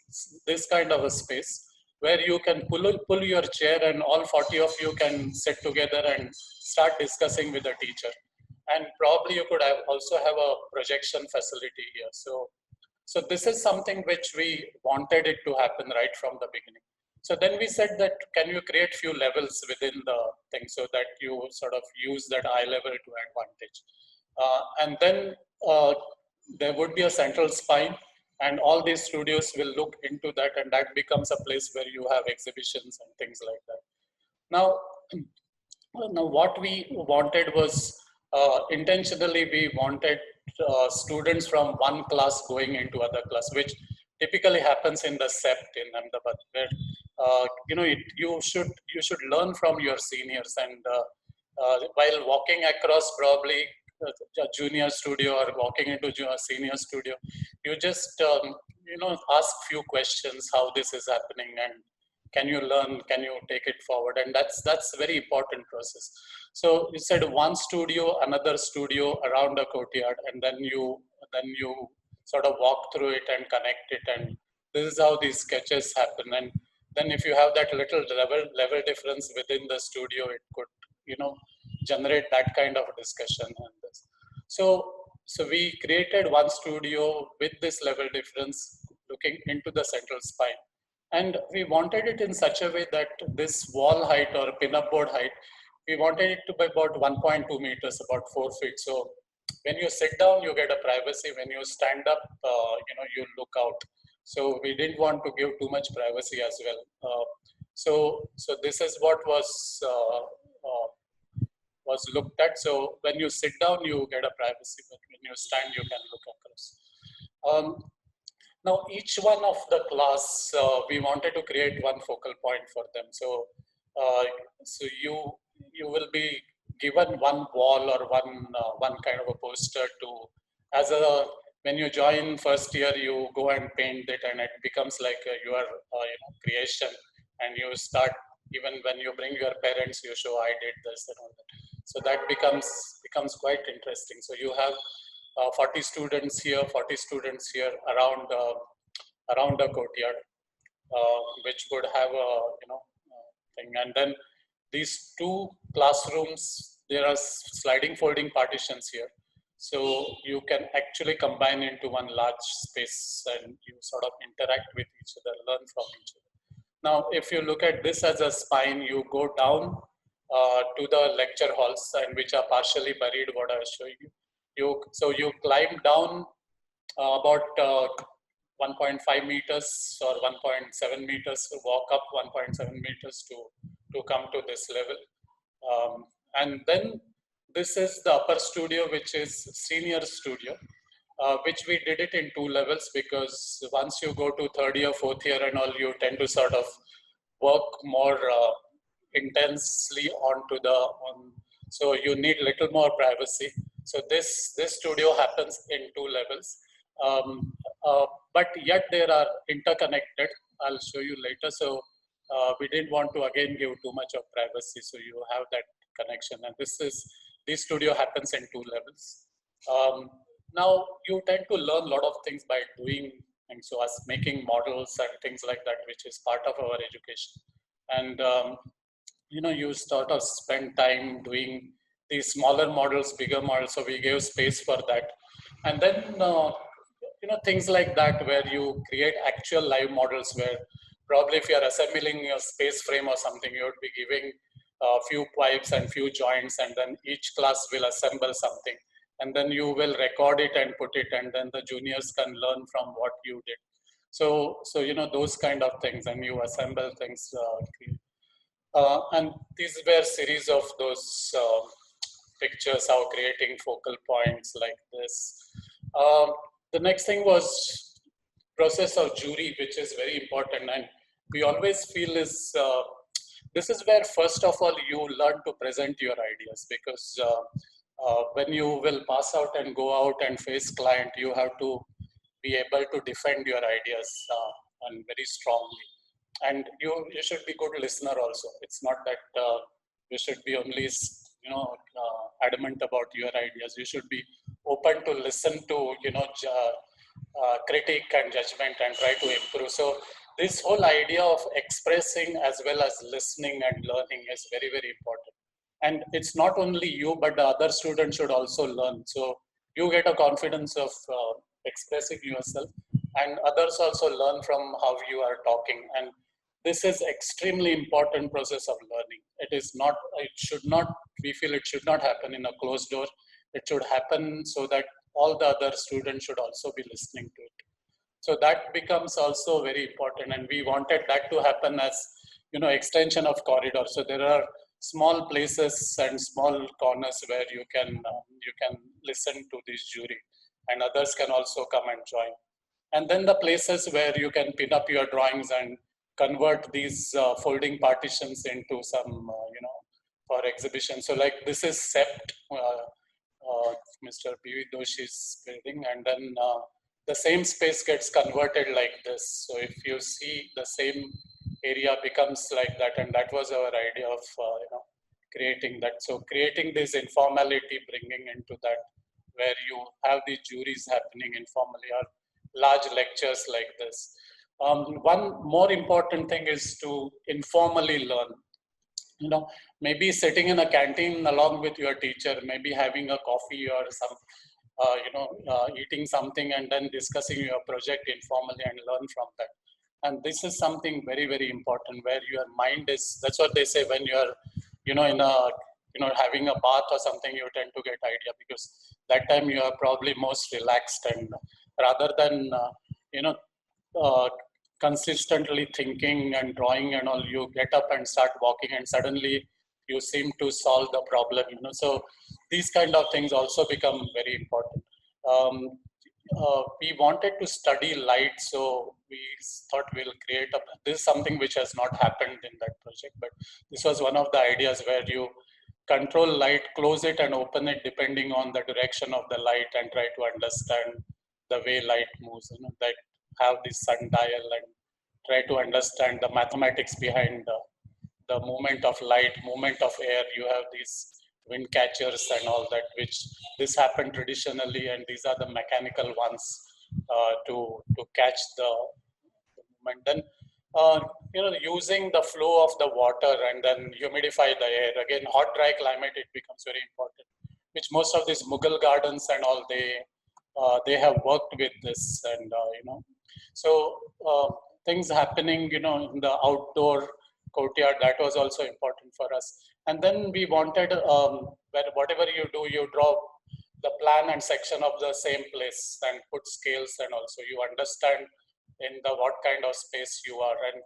kind of a space where you can pull your chair, and all 40 of you can sit together and start discussing with the teacher. And probably you could also have a projection facility here. So this is something which we wanted it to happen right from the beginning. So then we said that, can you create few levels within the thing so that you sort of use that eye level to advantage. And then there would be a central spine, and all these studios will look into that, and that becomes a place where you have exhibitions and things like that. Now what we wanted was, intentionally we wanted students from one class going into other class, which typically happens in the SEPT in Ahmedabad, where you should learn from your seniors, and while walking across probably a junior studio or walking into a senior studio, you just ask few questions, how this is happening, and can you learn, can you take it forward? And that's very important process. So you said one studio, another studio around a courtyard, and then you sort of walk through it and connect it, and this is how these sketches happen. And then if you have that little level difference within the studio, it could generate that kind of discussion. And this, so we created one studio with this level difference looking into the central spine. And we wanted it in such a way that this wall height or pin-up board height, we wanted it to be about 1.2 meters, about 4 feet. So when you sit down, you get a privacy. When you stand up, you look out. So we didn't want to give too much privacy as well. So this is what was looked at. So when you sit down, you get a privacy, but when you stand, you can look across. Now, each one of the class, we wanted to create one focal point for them. So, so you will be given one wall or one kind of a poster to, when you join first year, you go and paint it, and it becomes like your creation, and you start, even when you bring your parents, you show I did this and all that. So that becomes quite interesting. So you have 40 students here, 40 students here around a courtyard, which would have a thing. And then these two classrooms, there are sliding folding partitions here. So you can actually combine into one large space and you sort of interact with each other, learn from each other. Now, if you look at this as a spine, you go down to the lecture halls, and which are partially buried, what I was showing you. So you climb down about 1.5 meters or 1.7 meters, walk up 1.7 meters to come to this level. And then this is the upper studio, which is senior studio, which we did it in 2 levels, because once you go to 3rd year, 4th year and all, you tend to sort of work more intensely so you need little more privacy. So this studio happens in 2 levels, but yet they are interconnected. I'll show you later. So we didn't want to again give too much of privacy, so you have that connection. And this studio happens in 2 levels. Now you tend to learn a lot of things by doing things, so as making models and things like that, which is part of our education. And you sort of spend time doing these smaller models, bigger models. So we gave space for that. And then things like that, where you create actual live models, where probably if you're assembling a space frame or something, you would be giving a few pipes and few joints, and then each class will assemble something, and then you will record it and put it, and then the juniors can learn from what you did. So those kind of things, and you assemble things. And these were series of those pictures, how creating focal points like this. The next thing was process of jury, which is very important, and we always feel is this is where first of all you learn to present your ideas, because when you will pass out and go out and face client, you have to be able to defend your ideas and very strongly. And you should be good listener also. It's not that you should be only adamant about your ideas. You should be open to listen to critique and judgment and try to improve. So this whole idea of expressing as well as listening and learning is very, very important. And it's not only you, but the other students should also learn. So you get a confidence of expressing yourself, and others also learn from how you are talking. And this is extremely important process of learning. We feel it should not happen in a closed door. It should happen so that all the other students should also be listening to it. So that becomes also very important. And we wanted that to happen as, extension of corridor. So there are small places and small corners where you can listen to this jury, and others can also come and join. And then the places where you can pin up your drawings and convert these folding partitions into some, for exhibition. So like this is SEPT, Mr. P.V. Doshi's building, and then the same space gets converted like this. So if you see, the same area becomes like that, and that was our idea of creating that. So creating this informality, bringing into that, where you have the juries happening informally, or large lectures like this. One more important thing is to informally learn. Maybe sitting in a canteen along with your teacher, maybe having a coffee or some, eating something, and then discussing your project informally and learn from that. And this is something very, very important, where your mind is, that's what they say, when you're, having a bath or something, you tend to get idea, because that time you are probably most relaxed, and rather than, consistently thinking and drawing and all, you get up and start walking, and suddenly you seem to solve the problem, So these kind of things also become very important. We wanted to study light, so we thought we'll create this is something which has not happened in that project, but this was one of the ideas, where you control light, close it and open it depending on the direction of the light, and try to understand the way light moves, that have this sundial, and try to understand the mathematics behind the movement of light, movement of air. You have these wind catchers and all that, which this happened traditionally, and these are the mechanical ones to catch the movement. Then using the flow of the water and then humidify the air. Again, hot, dry climate, it becomes very important, which most of these Mughal gardens and all, they have worked with this. And, so things happening, in the outdoor courtyard, that was also important for us. And then we wanted, where whatever you do, you draw the plan and section of the same place and put scales, and also you understand in the what kind of space you are, and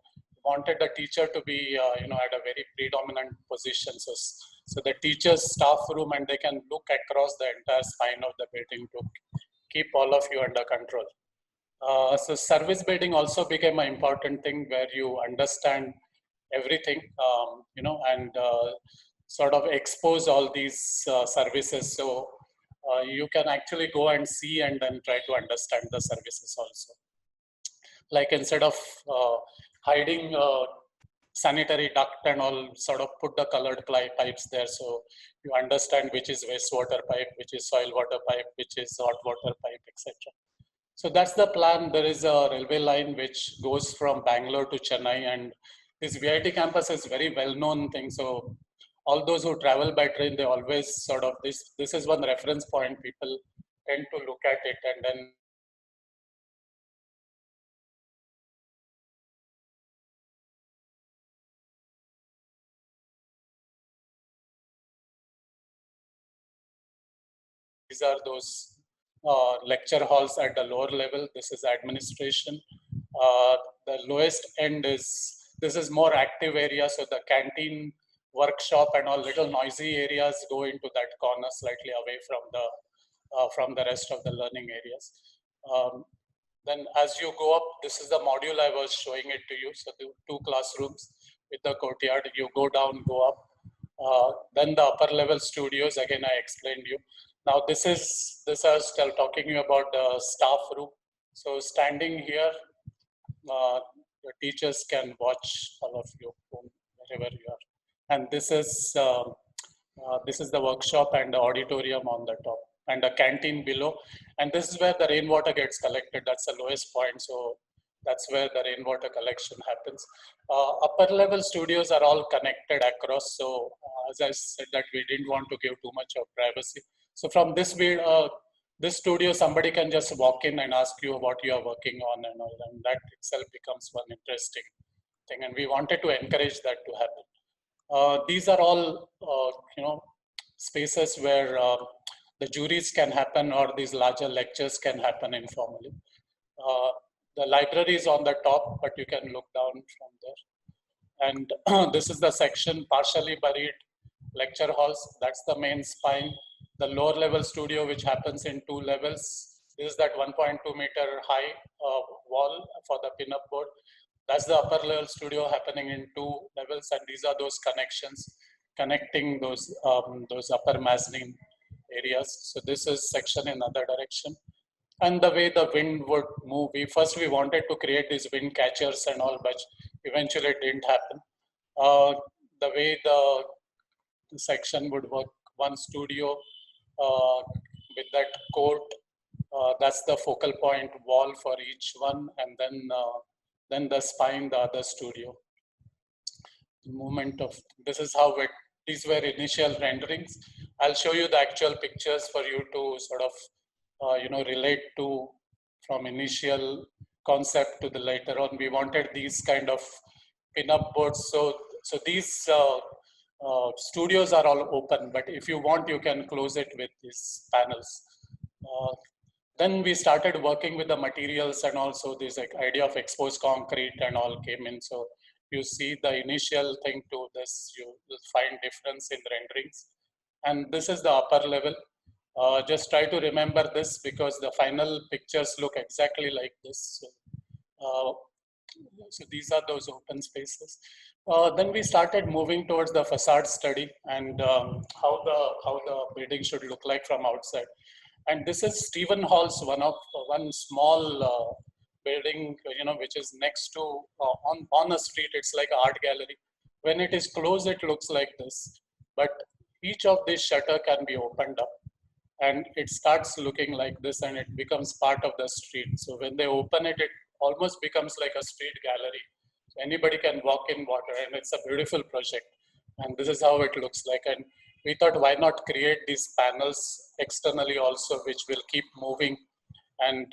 wanted the teacher to be at a very predominant position, so the teacher's staff room, and they can look across the entire spine of the building to keep all of you under control. So service building also became an important thing where you understand everything, and sort of expose all these services, so you can actually go and see and then try to understand the services also. Like instead of hiding sanitary duct and all, sort of put the colored pipes there, so you understand which is wastewater pipe, which is soil water pipe, which is hot water pipe, etc. So that's the plan. There is a railway line which goes from Bangalore to Chennai, and this VIT campus is very well-known thing. So all those who travel by train, they always sort of, this is one reference point. People tend to look at it, and then these are those lecture halls at the lower level. This is administration. The lowest end this is more active area. So the canteen, workshop, and all little noisy areas go into that corner, slightly away from the rest of the learning areas. Then as you go up, this is the module I was showing it to you. So the 2 classrooms with the courtyard. You go down, go up. Then the upper level studios, again, I explained you. Now this I was still talking you about the staff room. So standing here, the teachers can watch all of you wherever you are. And this is the workshop and the auditorium on the top, and the canteen below. And this is where the rainwater gets collected. That's the lowest point. So that's where the rainwater collection happens. Upper level studios are all connected across. So as I said, that we didn't want to give too much of privacy. So from this studio, somebody can just walk in and ask you what you are working on, and all, and that itself becomes one interesting thing. And we wanted to encourage that to happen. These are all, spaces where the juries can happen, or these larger lectures can happen informally. The library is on the top, but you can look down from there. And this is the section, partially buried lecture halls. That's the main spine. The lower level studio, which happens in 2 levels. This is that 1.2 meter high wall for the pin-up board. That's the upper level studio happening in 2 levels, and these are those connections connecting those upper mezzanine areas. So this is section in other direction. And the way the wind would move, we wanted to create these wind catchers and all, but eventually it didn't happen. The way the section would work, one studio with that court, that's the focal point wall for each one, and then the spine, the other studio. The movement of, this is how these were initial renderings. I'll show you the actual pictures for you to sort of relate to from initial concept to the later on. We wanted these kind of pin-up boards. So these studios are all open, but if you want, you can close it with these panels. Then we started working with the materials, and also this idea of exposed concrete and all came in. So you see the initial thing to this, you will find difference in renderings. And this is the upper level. Just try to remember this, because the final pictures look exactly like this. So these are those open spaces. Then we started moving towards the facade study, and how the building should look like from outside. And this is Stephen Hall's one small building, which is next to on a street. It's like an art gallery. When it is closed, it looks like this. But each of these shutter can be opened up, and it starts looking like this, and it becomes part of the street. So when they open it, it almost becomes like a street gallery. So anybody can walk in water, and it's a beautiful project. And this is how it looks like. And we thought, why not create these panels externally also, which will keep moving, and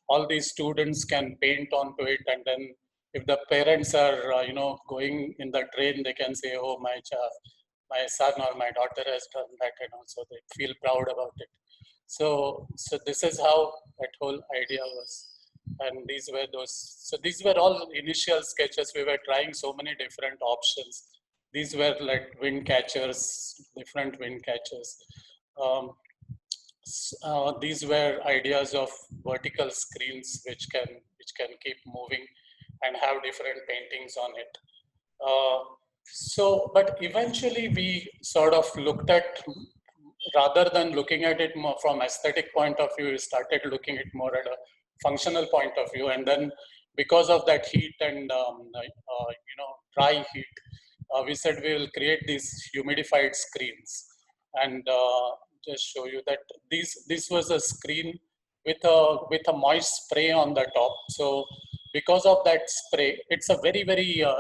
all these students can paint onto it, and then if the parents are going in the train, they can say, oh, my son or my daughter has done that, and also they feel proud about it. So this is how that whole idea was. And these were all initial sketches. We were trying so many different options. These were like wind catchers, different wind catchers. These were ideas of vertical screens which can keep moving and have different paintings on it. But eventually we sort of looked at, rather than looking at it more from aesthetic point of view, we started looking at more at a functional point of view. And then because of that heat and dry heat, we said we will create these humidified screens. And just show you that this was a screen with a moist spray on the top. So because of that spray, it's a very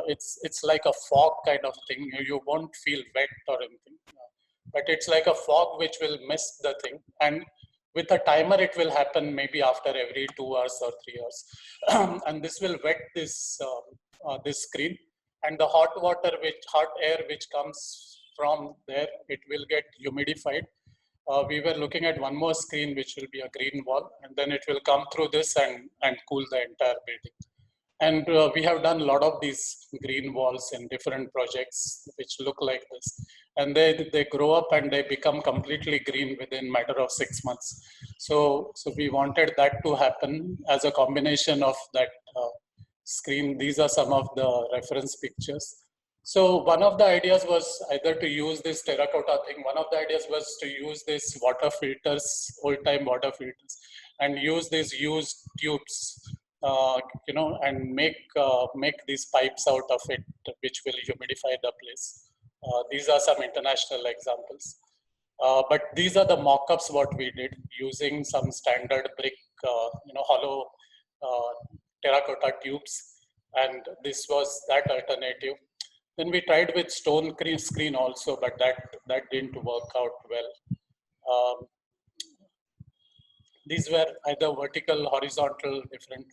it's like a fog kind of thing. You won't feel wet or anything, but it's like a fog which will mist the thing. And with a timer, it will happen maybe after every 2 hours or 3 hours, and this will wet this screen. And the hot air which comes from there, it will get humidified. We were looking at one more screen, which will be a green wall, and then it will come through this and cool the entire building. And we have done a lot of these green walls in different projects, which look like this. And they grow up and they become completely green within a matter of 6 months. So we wanted that to happen as a combination of that screen. These are some of the reference pictures. So one of the ideas was either to use this terracotta thing. One of the ideas was to use these water filters, old time water filters, and use these used tubes, and make these pipes out of it, which will humidify the place. These are some international examples. But these are the mock-ups what we did using some standard brick, hollow terracotta tubes. And this was that alternative. Then we tried with stone screen also, but that didn't work out well. These were either vertical, horizontal, different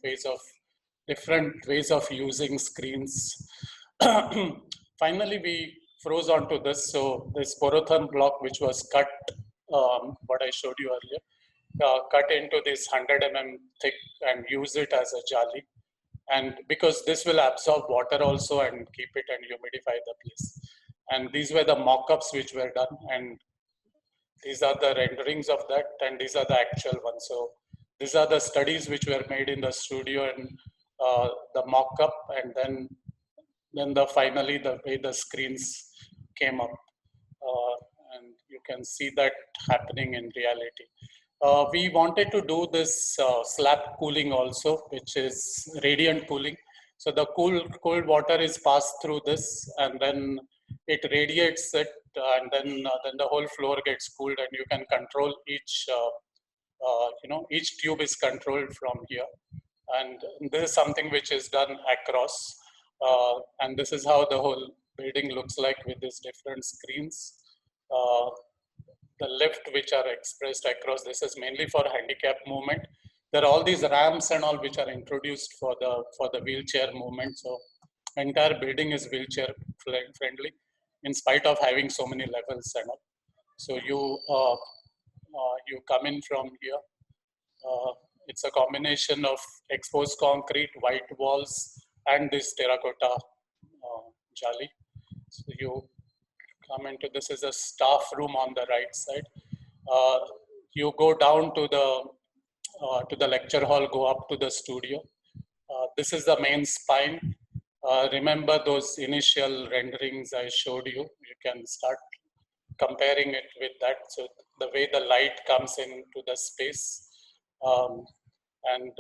ways of using screens. Finally, we froze onto this. So this porotherm block, which was cut, what I showed you earlier, cut into this 100 mm thick and use it as a jali. And because this will absorb water also and keep it and humidify the place. And these were the mock-ups which were done, and these are the renderings of that, and these are the actual ones. So these are the studies which were made in the studio, and the mock-up, and then finally the way the screens came up. And you can see that happening in reality. We wanted to do this slab cooling also, which is radiant cooling. So the cold water is passed through this, and then it radiates it, and then the whole floor gets cooled, and you can control each. Each tube is controlled from here, and this is something which is done across. And this is how the whole building looks like with these different screens. The lift which are expressed across, this is mainly for handicap movement. There are all these ramps and all which are introduced for the wheelchair movement. So entire building is wheelchair friendly, in spite of having so many levels and all. So you come in from here. It's a combination of exposed concrete, white walls, and this terracotta jali. So you come into, this is a staff room on the right side. You go down to the lecture hall, go up to the studio. This is the main spine. Remember those initial renderings I showed you? You can start comparing it with that. So the way the light comes into the space. And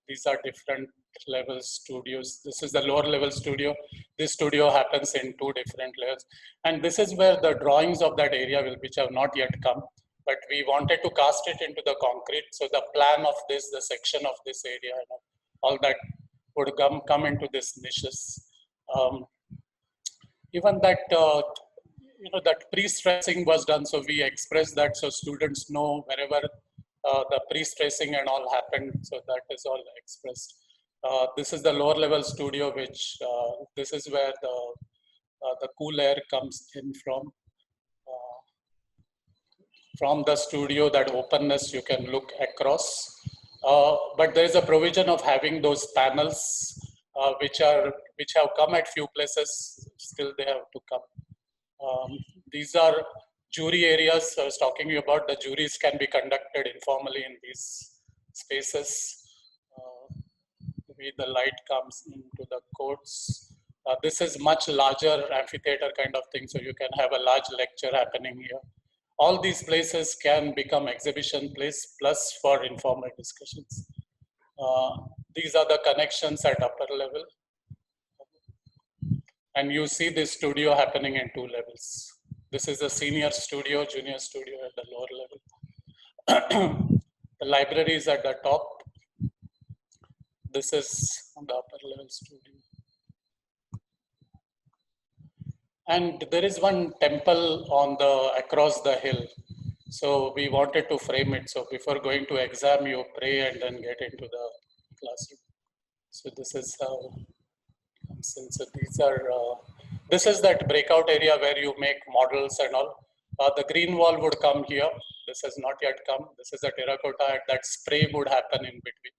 these are different level studios. This is the lower level studio. This studio happens in 2 different layers. And this is where the drawings of that area will, which have not yet come. But we wanted to cast it into the concrete. So the plan of this, the section of this area, all that would come into this niches. Even that, that pre-stressing was done. So we expressed that so students know wherever the pre-stressing and all happened. So that is all expressed. This is the lower level studio, which this is where the cool air comes in from. From the studio, that openness you can look across. But there is a provision of having those panels which have come at few places. Still, they have to come. These are jury areas. I was talking to you about. The juries can be conducted informally in these spaces. The light comes into the courts. This is much larger amphitheater kind of thing, so you can have a large lecture happening here. All these places can become exhibition place plus for informal discussions. These are the connections at upper level. And you see this studio happening in 2 levels. This is the senior studio, junior studio at the lower level. The library is at the top. This is the upper level studio. And there is one temple on across the hill. So we wanted to frame it. So before going to exam, you pray and then get into the classroom. So this is how. Since these are, this is that breakout area where you make models and all. The green wall would come here. This has not yet come. This is a terracotta, and that spray would happen in between.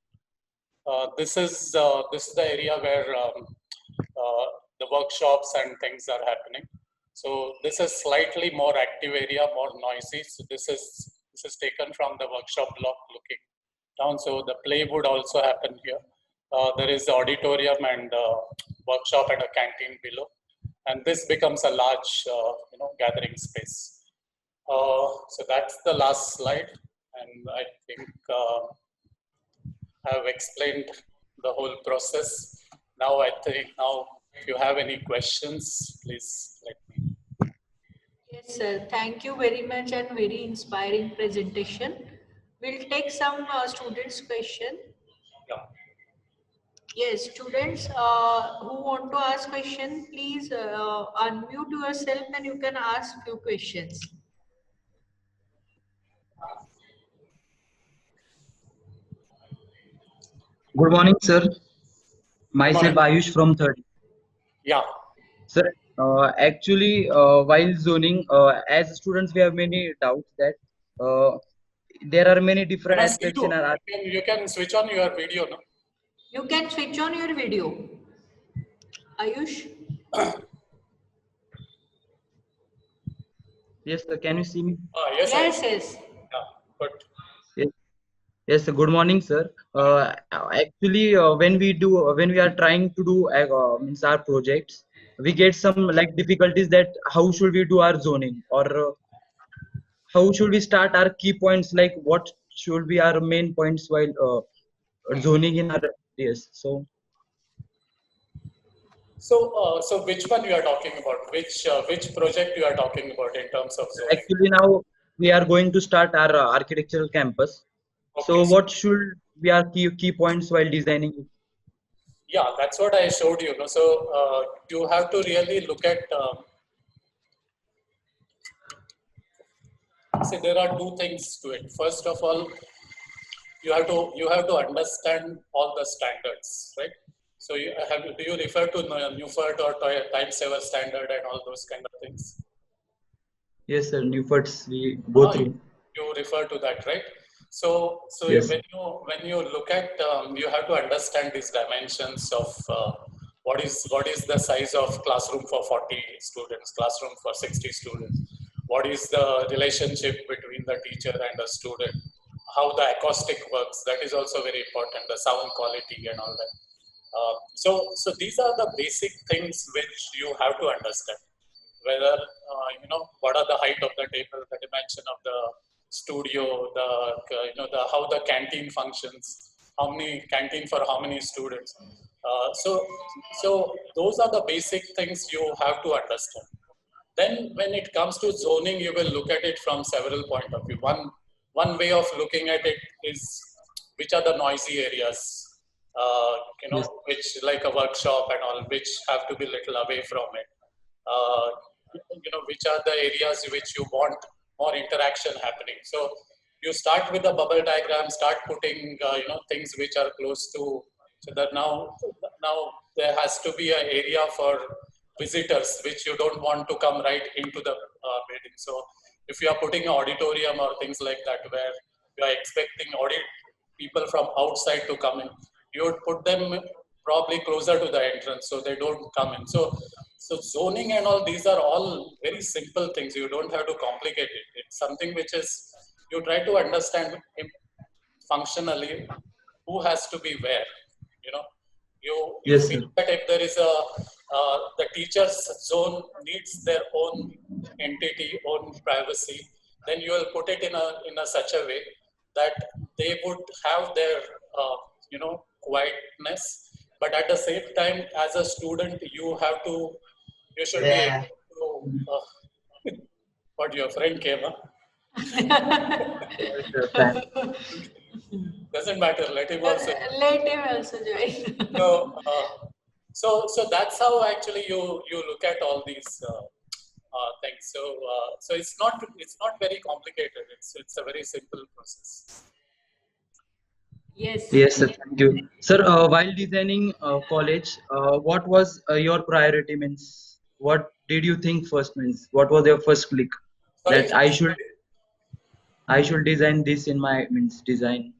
This is the area where the workshops and things are happening. So this is slightly more active area, more noisy. So this is taken from the workshop block looking down. So the play would also happen here. There is the auditorium and workshop and a canteen below, and this becomes a large, gathering space. So that's the last slide, and I think I have explained the whole process. Now if you have any questions, please let me. Yes, sir. Thank you very much and very inspiring presentation. We'll take some students' question. Yeah. Yes, students who want to ask question, please unmute yourself and you can ask few questions. Good morning, sir. Myself Ayush from third. Yeah. Sir, actually, while zoning, as students, we have many doubts that there are many different Can I see aspects you? in our art. You can switch on your video, no? You can switch on your video. Ayush? Yes, sir. Can you see me? Yes, Yes, yes. Yeah, good. Yes, yes, sir. Good morning, sir. Actually, when we are trying to do means our projects, we get some like difficulties that how should we do our zoning, or how should we start our key points, like what should be our main points while zoning in our. Yes, so So which one you are talking about? Which project you are talking about in terms of zoning? actually now we are going to start our architectural campus. So Okay. what should be our key points while designing it? Yeah, that's what I showed you. No? So you have to really look at. See, there are 2 things to it. First of all, you have to understand all the standards, right? So do you refer to Newford or Time Saver standard and all those kind of things? Yes, sir. Newforts we go through. You refer to that, right? So Yes. when you look at, you have to understand these dimensions of what is the size of classroom for 40 students, classroom for 60 students. What is the relationship between the teacher and the student? How the acoustic works, that is also very important, the sound quality and all that. So these are the basic things which you have to understand. Whether, what are the height of the table, the dimension of the studio, how the canteen functions, how many canteen for how many students. So those are the basic things you have to understand. Then when it comes to zoning, you will look at it from several point of view. One way of looking at it is which are the noisy areas, Yes. which like a workshop and all, which have to be little away from it. Uh, which are the areas which you want more interaction happening. So you start with the bubble diagram, start putting, things which are close to, so that now there has to be an area for visitors, which you don't want to come right into the building. So if you are putting an auditorium or things like that, where you are expecting people from outside to come in, you would put them probably closer to the entrance so they don't come in. So zoning and all these are all very simple things. You don't have to complicate it. It's something which is, you try to understand functionally who has to be where. You know, you Yes, feel sir. that if there is the teacher's zone needs their own entity, own privacy, then you will put it in a such a way that they would have their quietness, but at the same time, as a student, you should be Yeah. able to. What, your friend came? Huh? Yes, sir. Thank. Doesn't matter. Let him also. Let him also join. So, so that's how actually you look at all these things. So it's not very complicated. It's a very simple process. Yes. Yes, sir. Thank you, sir. While designing college, what was your priority? Means, what did you think first? Means, what was your first click Sorry. that I should design this in my means design?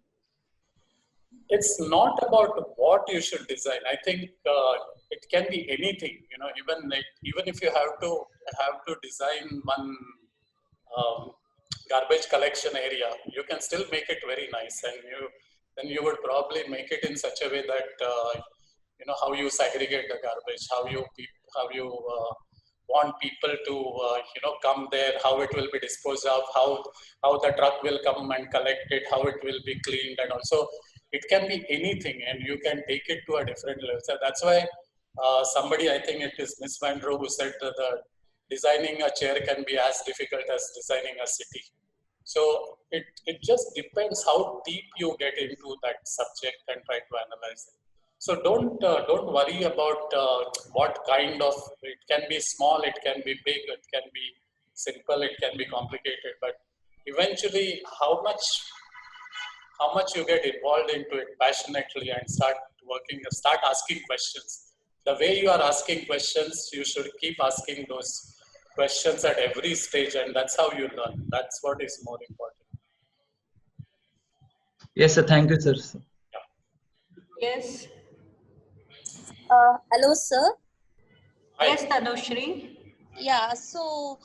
It's not about what you should design. I think it can be anything. Even if you have to design one garbage collection area, you can still make it very nice, and you would probably make it in such a way that how you segregate the garbage, how you want people to come there, how it will be disposed of, how the truck will come and collect it, how it will be cleaned, and also it can be anything, and you can take it to a different level. So that's why somebody, I think it is Miss Van Roo, who said that the designing a chair can be as difficult as designing a city. So it just depends how deep you get into that subject and try to analyze it. So don't worry about what kind of, it can be small, it can be big, it can be simple, it can be complicated, but eventually how much you get involved into it passionately and start asking questions. The way you are asking questions, you should keep asking those questions at every stage, and that's how you learn. That's what is more important. Yes, sir. Thank you, sir. Yes. Hello, sir. Hi. Yes, Tanushri. Yeah, so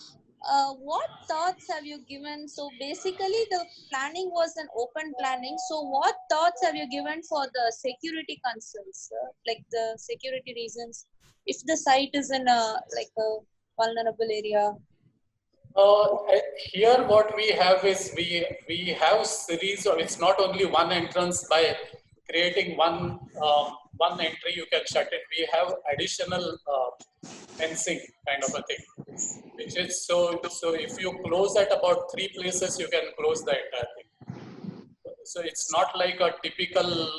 what thoughts have you given? So basically, the planning was an open planning. So what thoughts have you given for the security concerns, like the security reasons, if the site is in a vulnerable area? Here what we have is we have series of, it's not only one entrance. By creating one entry you can shut it. We have additional fencing kind of a thing, which is so if you close at about 3 places, you can close the entire thing. So it's not like a typical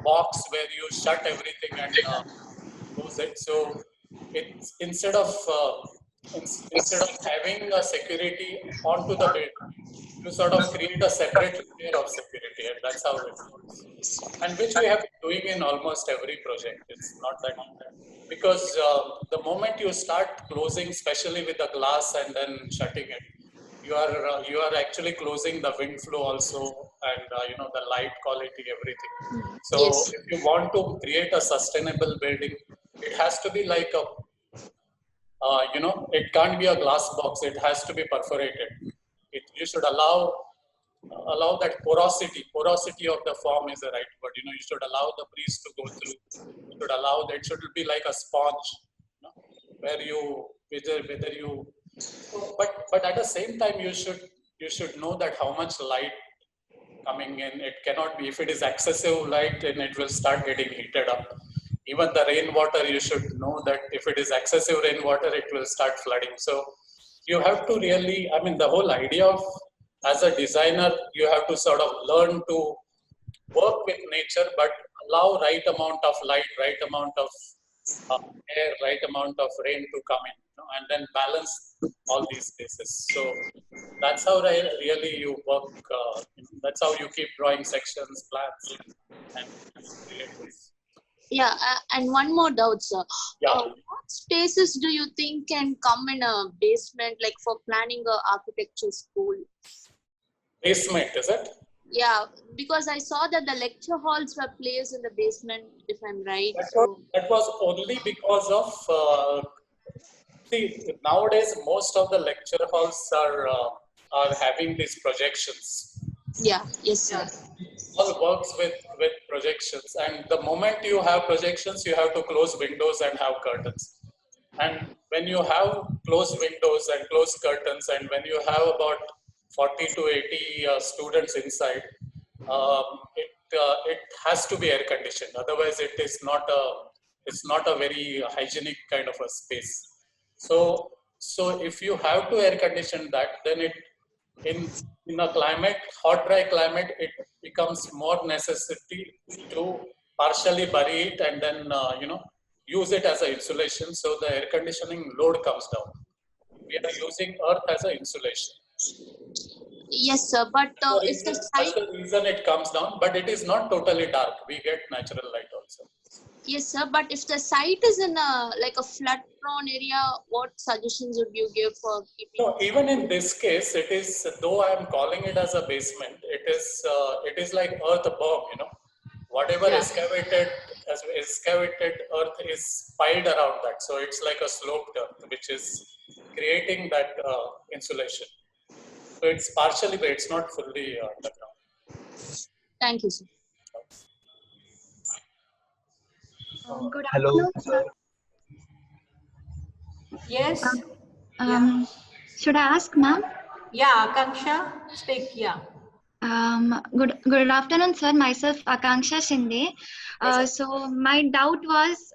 box where you shut everything and close it. So it's instead of having a security onto the bed, you sort of create a separate layer of security, and that's how it works. And which we have been doing in almost every project. It's not that, because the moment you start closing, especially with the glass and then shutting it, you are actually closing the wind flow also, and the light quality, everything. So Yes. if you want to create a sustainable building, it has to be like a it can't be a glass box. It has to be perforated. You should allow that porosity of the form is the right word. You should allow the breeze to go through. You should allow that. It should be like a sponge, where whether you. But at the same time, you should know that how much light coming in. It cannot be, if it is excessive light, then it will start getting heated up. Even the rainwater, you should know that if it is excessive rainwater, it will start flooding. So you have to really, I mean, the whole idea of, as a designer, you have to sort of learn to work with nature, but allow right amount of light, right amount of air, right amount of rain to come in, and then balance all these spaces. So that's how really you work. That's how you keep drawing sections, plans, and create this. Yeah, and one more doubt, sir. Yeah. What spaces do you think can come in a basement, like for planning a architecture school? Basement, is it? Yeah, because I saw that the lecture halls were placed in the basement, if I'm right. That was only because of see, nowadays most of the lecture halls are having these projections. Yeah, yes, sir. All works with projections, and the moment you have projections, you have to close windows and have curtains. And when you have closed windows and closed curtains, and when you have about 40 to 80 students inside, it has to be air conditioned. Otherwise, it's not a very hygienic kind of a space. So if you have to air condition that, then in a climate, hot dry climate, it becomes more necessity to partially bury it and then use it as an insulation, so the air conditioning load comes down. We are using earth as an insulation. Yes, sir. But if the That's site, the reason it comes down, but it is not totally dark. We get natural light also. yes, sir. But if the site is in a like a flood-prone area, what suggestions would you give for keeping? No, even in this case, it is, though I am calling it as a basement, it is like earth bomb. Whatever excavated earth is piled around that. So it's like a sloped earth, which is creating that insulation. So it's partially, but it's not fully underground. Thank you, sir. Good Hello, afternoon, sir. Yes. Should I ask, ma'am? Yeah, Akanksha, speak. Yeah. Good afternoon, sir. Myself, Akanksha Shinde. So my doubt was,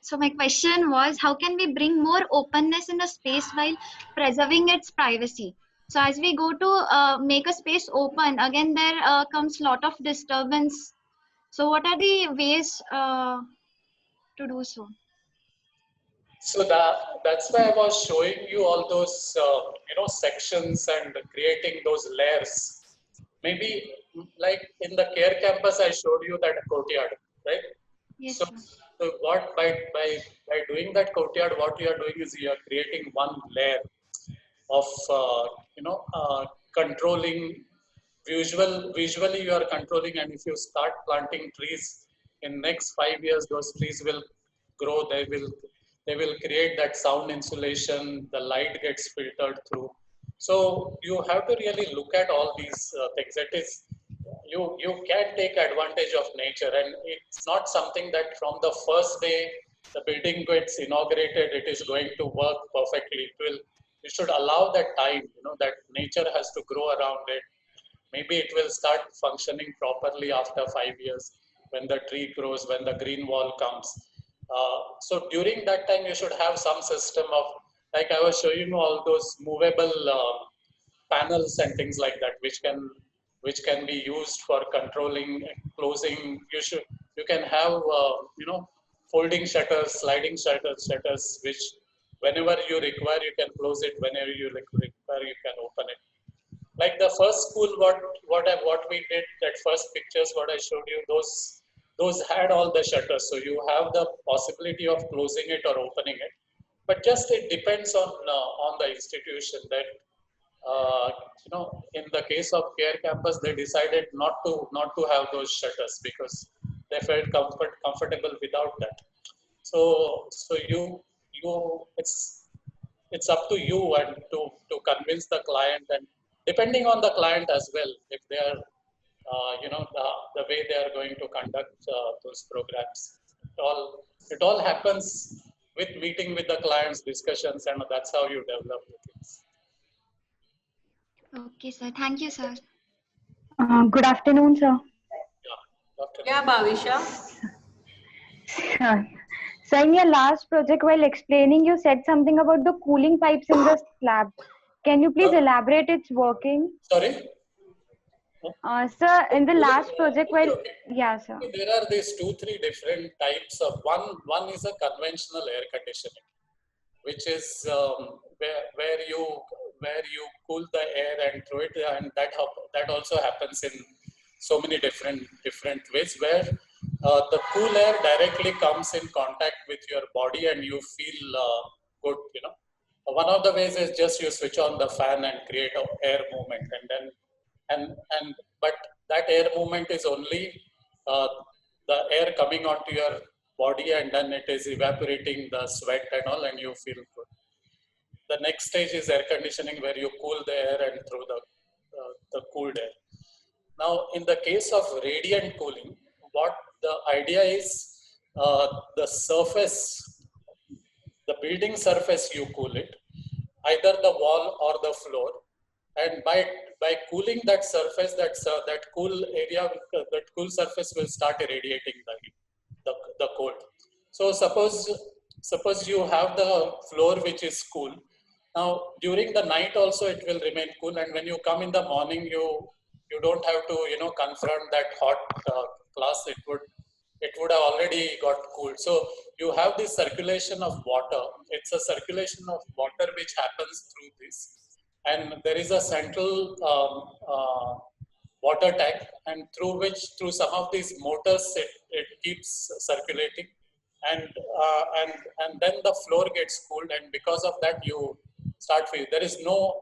so my question was, how can we bring more openness in the space while preserving its privacy? So as we go to make a space open, again there comes lot of disturbance. So what are the ways to do so? So that's why I was showing you all those sections and creating those layers. Maybe like in the care campus, I showed you that courtyard, right? Yes, So, sir. so what by doing that courtyard, what you are doing is you are creating one layer of controlling visually you are controlling. And if you start planting trees in next 5 years, those trees will grow, they will create that sound insulation, the light gets filtered through. So you have to really look at all these things. That is, you can take advantage of nature, and it's not something that from the first day the building gets inaugurated, it is going to work perfectly. You should allow that time, that nature has to grow around it. Maybe it will start functioning properly after 5 years, when the tree grows, when the green wall comes. So during that time, you should have some system of, like I was showing you, all those movable panels and things like that, which can be used for controlling and closing. You can have folding shutters, sliding shutters, which whenever you require you can close it, whenever you require you can open it. Like the first school, what we did, that first pictures what I showed you, those had all the shutters, so you have the possibility of closing it or opening it. But just it depends on the institution. That in the case of care campus, they decided not to have those shutters because they felt comfortable without that. So you it's up to you and to convince the client, and depending on the client as well, if they are the way they are going to conduct those programs. It all happens with meeting with the clients, discussions, and that's how you develop the things. Okay, sir. Thank you, sir. Good afternoon, sir. Yeah, Bhavisha. So in your last project, while explaining, you said something about the cooling pipes in the slab. Can you please elaborate its working? Sorry? Sir, in the last Cooling, project, okay. yeah, sir. There are these 2-3 different types of one is a conventional air conditioning, which is where you cool the air and throw it, and that also happens in so many different ways, where the cool air directly comes in contact with your body and you feel good. One of the ways is just you switch on the fan and create a air movement, and then but that air movement is only uh, the air coming onto your body, and then it is evaporating the sweat and all, and you feel good. The next stage is air conditioning, where you cool the air and throw the cooled air. Now, in the case of radiant cooling, what the idea is, the surface, the building surface, you cool it, either the wall or the floor, and by cooling that surface, that cool area, that cool surface will start irradiating the cold. So suppose you have the floor which is cool. Now during the night also it will remain cool, and when you come in the morning, you don't have to confront that hot class. It would have already got cooled. So you have this circulation of water. It's a circulation of water which happens through this, and there is a central water tank, and through some of these motors it keeps circulating, and then the floor gets cooled, and because of that you start feeling there is no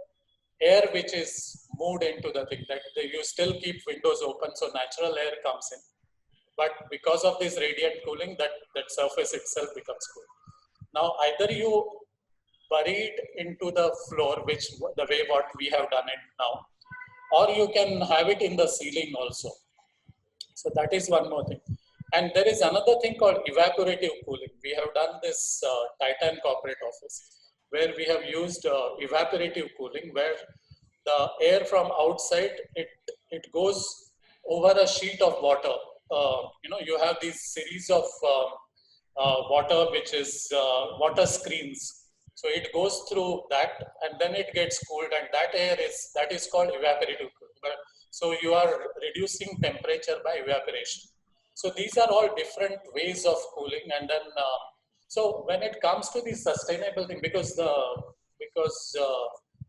air which is moved into the thing. That you still keep windows open, so natural air comes in, but because of this radiant cooling, that surface itself becomes cool. Now either you buried into the floor, which the way what we have done it now, or you can have it in the ceiling also. So that is one more thing. And there is another thing called evaporative cooling. We have done this Titan corporate office, where we have used evaporative cooling, where the air from outside, it goes over a sheet of water. You have these series of water, which is water screens. So it goes through that, and then it gets cooled, and that is called evaporative cooling. So you are reducing temperature by evaporation. So these are all different ways of cooling, and then so when it comes to the sustainable thing, because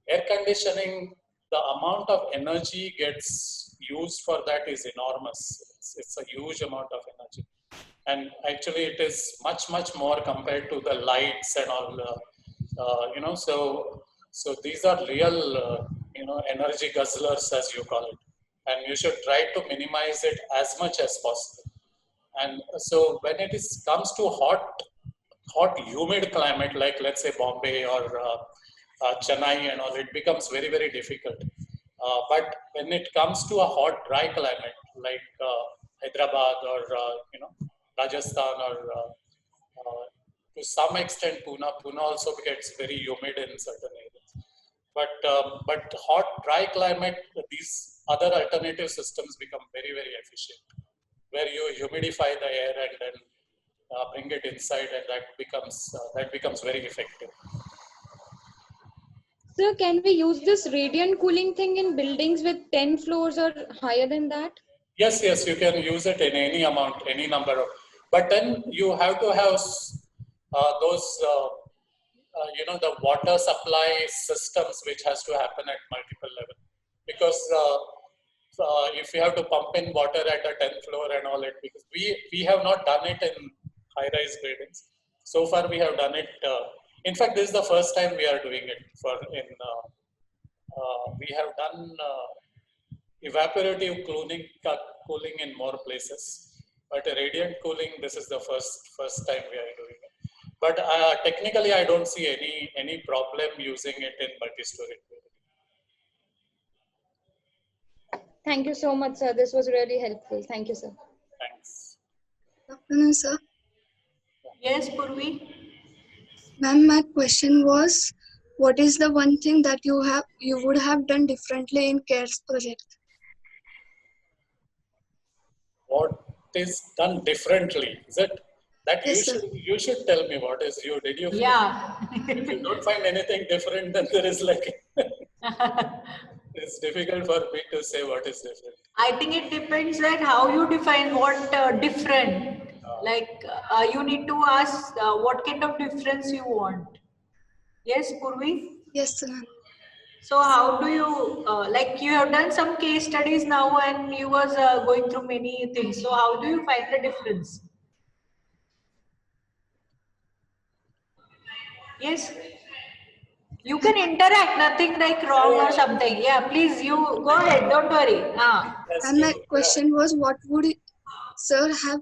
air conditioning, the amount of energy gets used for that is enormous. It's a huge amount of energy, and actually it is much more compared to the lights and all. So these are real energy guzzlers, as you call it, and you should try to minimize it as much as possible. And so when comes to hot humid climate, like let's say Bombay or Chennai and all, it becomes very difficult. But when it comes to a hot dry climate like Hyderabad or Rajasthan, or to some extent Pune also gets very humid in certain areas. But hot dry climate, these other alternative systems become very efficient, where you humidify the air and then bring it inside, and that becomes very effective. Sir, can we use this radiant cooling thing in buildings with 10 floors or higher than that? Yes, you can use it in any amount, any number of, but then you have to have those the water supply systems, which has to happen at multiple levels, because if you have to pump in water at the 10th floor and all it, because we have not done it in high-rise buildings. So far we have done it, in fact this is the first time we are doing it we have done evaporative cooling in more places, but radiant cooling, this is the first time we are doing it. But technically I don't see any problem using it in multi-story building. Thank you so much, sir. This was really helpful. Thank you, sir. Thanks. Good afternoon, sir. Yes, Purvi. Ma'am, my question was, what is the one thing that you would have done differently in CARES project? is done differently? Is it that Yes, sir. you should tell me what is you did you Yeah. if you don't find anything different, then there is like it's difficult for me to say what is different. I think it depends that how you define what different. Like you need to ask what kind of difference you want. Yes, Purvi? Yes, sir, ma'am. So how do you, like you have done some case studies now and you was going through many things. So how do you find the difference? Yes? You can interact, nothing like wrong or something. Yeah, please, you go ahead, don't worry. Yes, And my yeah. question was, what would sir have,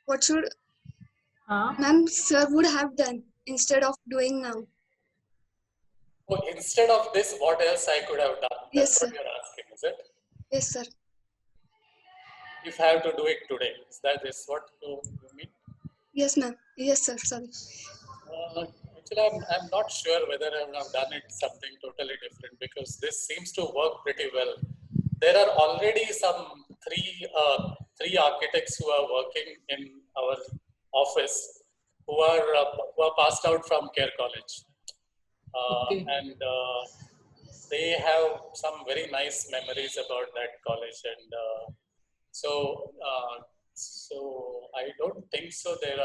what should ma'am sir would have done instead of doing now? So instead of this, what else I could have done? That's Yes, what sir. you're asking, is it? Yes, sir. If I have to do it today, is that is what you mean? Yes, ma'am. Yes, sir. Sorry. Actually, I'm not sure whether I would have done it something totally different because this seems to work pretty well. There are already some three architects who are working in our office who are passed out from Care College, Okay. and they have some very nice memories about that college, and so I don't think so. There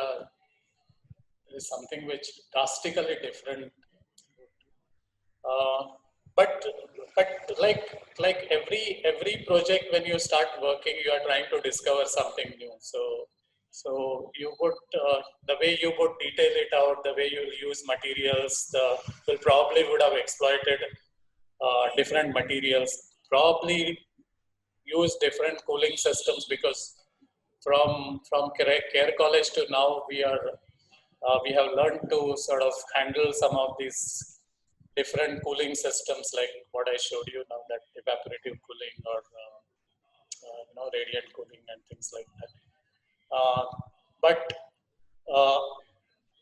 is something which drastically different. Uh, but but like every project when you start working, you are trying to discover something new. So you would the way you would detail it out, the way you use materials, will probably would have exploited different materials, probably use different cooling systems because from care college to now we have learned to sort of handle some of these different cooling systems like what I showed you now, that evaporative cooling or radiant cooling and things like that. But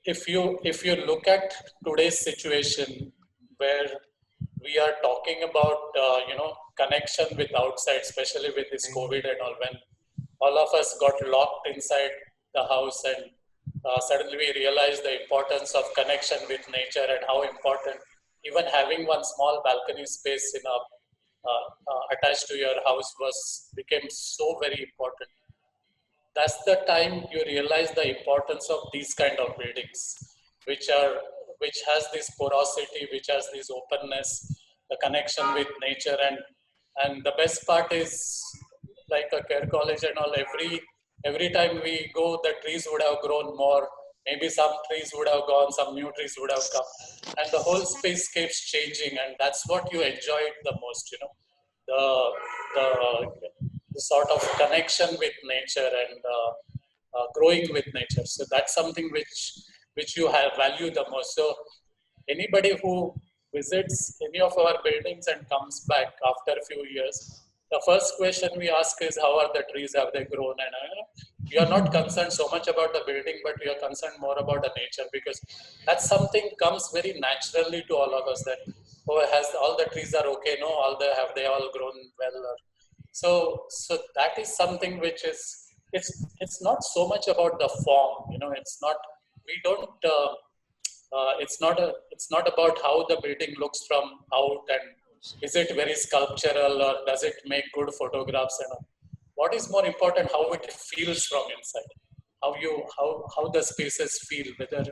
if you look at today's situation where we are talking about connection with outside, especially with this COVID and all, when all of us got locked inside the house and suddenly we realized the importance of connection with nature and how important even having one small balcony space in a attached to your house became so very important. That's the time you realize the importance of these kind of buildings, which has this porosity, which has this openness, the connection with nature, and the best part is, like a care college and all, every time we go, the trees would have grown more, maybe some trees would have gone, some new trees would have come, and the whole space keeps changing, and that's what you enjoyed the most, the the, the sort of connection with nature and growing with nature. So that's something which you have value the most. So anybody who visits any of our buildings and comes back after a few years, the first question we ask is, how are the trees? Have they grown? And we are not concerned so much about the building, but we are concerned more about the nature, because that's something comes very naturally to all of us, that has all the trees are okay? No, have they all grown well? Or, so that is something which is, it's not so much about the form, it's not, we don't it's not about how the building looks from out, and is it very sculptural, or does it make good photographs and all. What is more important, how it feels from inside, how the spaces feel, whether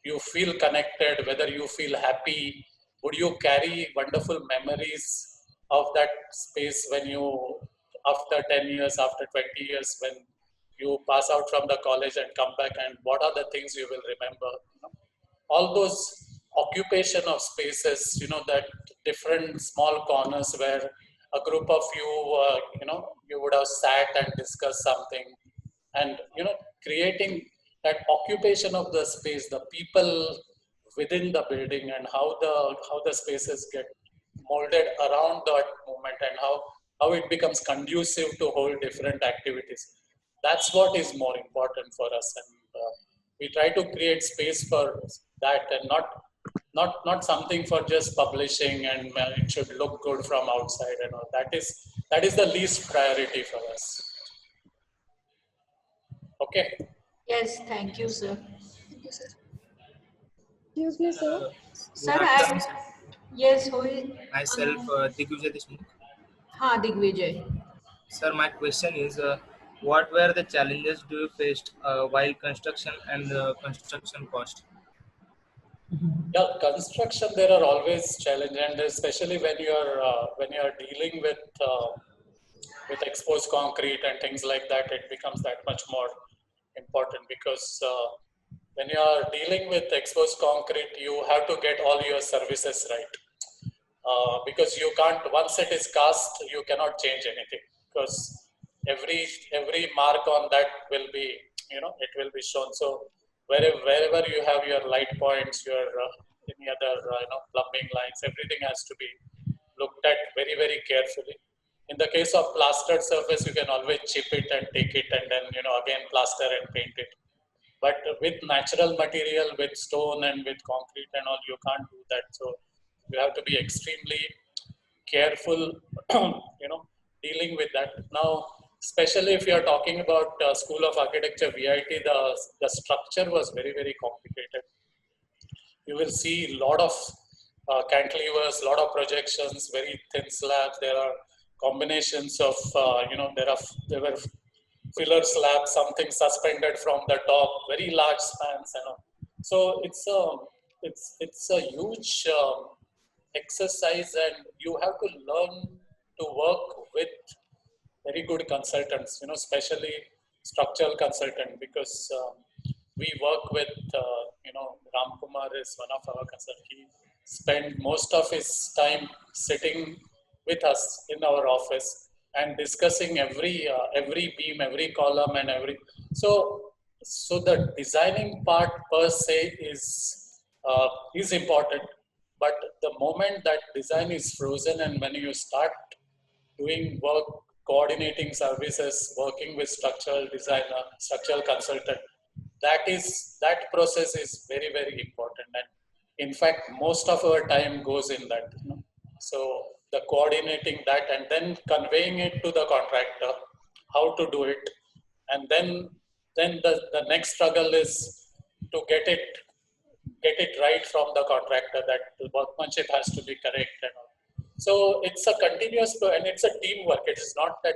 you feel connected, whether you feel happy, would you carry wonderful memories of that space when you, after 10 years, after 20 years, when you pass out from the college and come back, and what are the things you will remember, all those occupation of spaces, that different small corners where a group of you, you would have sat and discussed something, and creating that occupation of the space, the people within the building, and how the spaces get molded around that moment, and how it becomes conducive to whole different activities. That's what is more important for us, and we try to create space for that, and not something for just publishing and it should look good from outside and all. That is the least priority for us. Okay. Yes, thank you, sir. Thank you, sir. Excuse me, sir. Sir, yes, who is? Myself, Digvijay Deshmukh. Digvijay. Sir, my question is, what were the challenges do you faced while construction and construction cost? Yeah, construction, there are always challenges, and especially when you are dealing with exposed concrete and things like that, it becomes that much more important because when you are dealing with exposed concrete, you have to get all your services right. Because you can't, once it is cast, you cannot change anything because every mark on that will be, it will be shown. So wherever you have your light points, your any other plumbing lines, everything has to be looked at very, very carefully. In the case of plastered surface, you can always chip it and take it and then again plaster and paint it. But with natural material, with stone and with concrete and all, you can't do that. So you have to be extremely careful, dealing with that. Now, especially if you are talking about School of Architecture, VIT, the structure was very, very complicated. You will see a lot of cantilevers, a lot of projections, very thin slabs. There are combinations of, there were filler slabs, something suspended from the top, very large spans. So it's a huge exercise, and you have to learn to work with very good consultants, especially structural consultant, because we work with, Ram Kumar is one of our consultants. He spent most of his time sitting with us in our office and discussing every beam, every column, and so the designing part per se is important, but the moment that design is frozen and when you start doing work, coordinating services, working with structural designer, structural consultant, that process is very, very important. And in fact, most of our time goes in that. So the coordinating that and then conveying it to the contractor, how to do it, and then the next struggle is to get it right from the contractor, that the workmanship has to be correct and all. So it's a continuous and it's a teamwork. It is not that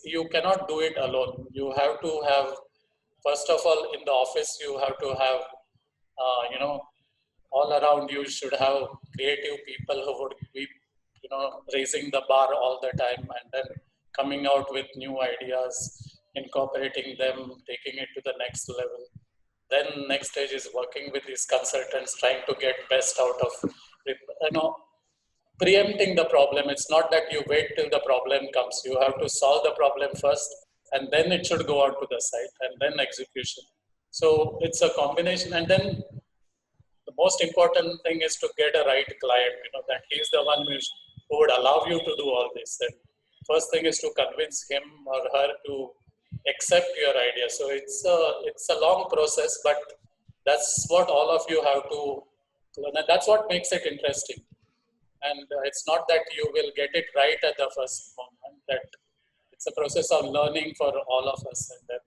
you cannot do it alone. You have to have, first of all, in the office, you have to have, all around you should have creative people who would be, raising the bar all the time and then coming out with new ideas, incorporating them, taking it to the next level. Then next stage is working with these consultants, trying to get best out of, preempting the problem. It's not that you wait till the problem comes. You have to solve the problem first, and then it should go out to the site, and then execution. So it's a combination. And then the most important thing is to get a right client, that he's the one who would allow you to do all this. And first thing is to convince him or her to accept your idea. So it's a long process, but that's what all of you have to learn. And that's what makes it interesting. And it's not that you will get it right at the first moment, that it's a process of learning for all of us, and then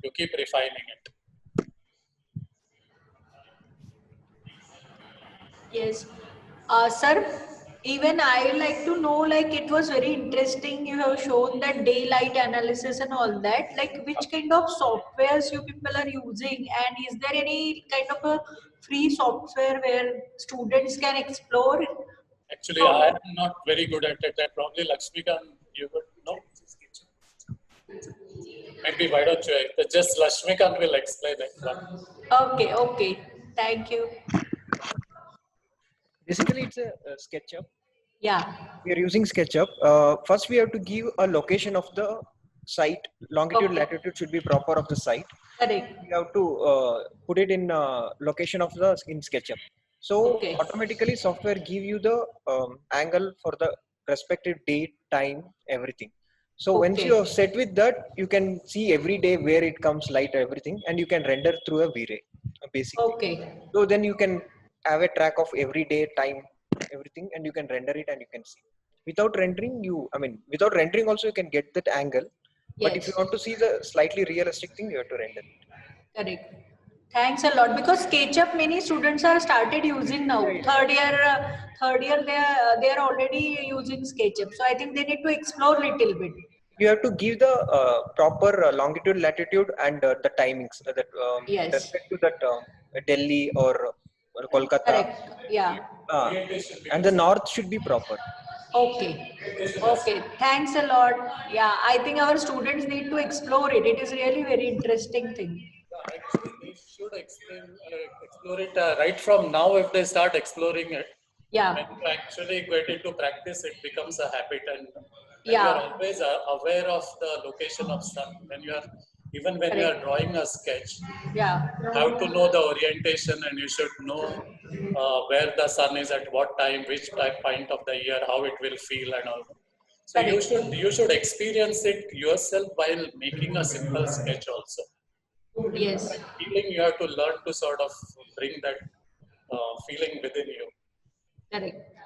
you keep refining it. Yes. Sir, even I like to know, like it was very interesting. You have shown that daylight analysis and all that. Like which kind of softwares you people are using, and is there any kind of a free software where students can explore? Actually, I am not very good at it. And probably Lakshmikant, you would know. Maybe why don't you? Just Lakshmikant will explain it. Okay, okay. Thank you. Basically, it's a SketchUp. Yeah. We are using SketchUp. First, we have to give a location of the site. Longitude, latitude should be proper of the site. Correct. We have to put it in location of the in SketchUp. So automatically, software give you the angle for the respective date, time, everything. So once you are set with that, you can see every day where it comes light, everything, and you can render through a V-Ray, basically. So then you can have a track of every day, time, everything, and you can render it and you can see. Without rendering, without rendering also you can get that angle. But if you want to see the slightly realistic thing, you have to render it. Correct. Thanks a lot. Because SketchUp many students are started using now. Third year they are already using SketchUp. So I think they need to explore little bit. You have to give the proper longitude, latitude, and the timings that Yes. respect to that Delhi or Kolkata. Correct. Yeah. And the north should be proper. Okay. Okay. Thanks a lot. Yeah, I think our students need to explore it. It is really very interesting thing. Actually, they should explore it right from now. If they start exploring it, yeah, when you actually get into practice, it becomes a habit, and when yeah, you are always aware of the location of sun, when you are even when you are drawing a sketch, yeah, you have to know the orientation, and you should know where the sun is at what time, which point of the year, how it will feel, and all. So you should experience it yourself while making a simple sketch also. Yes. That feeling you have to learn to sort of bring that feeling within you. Correct.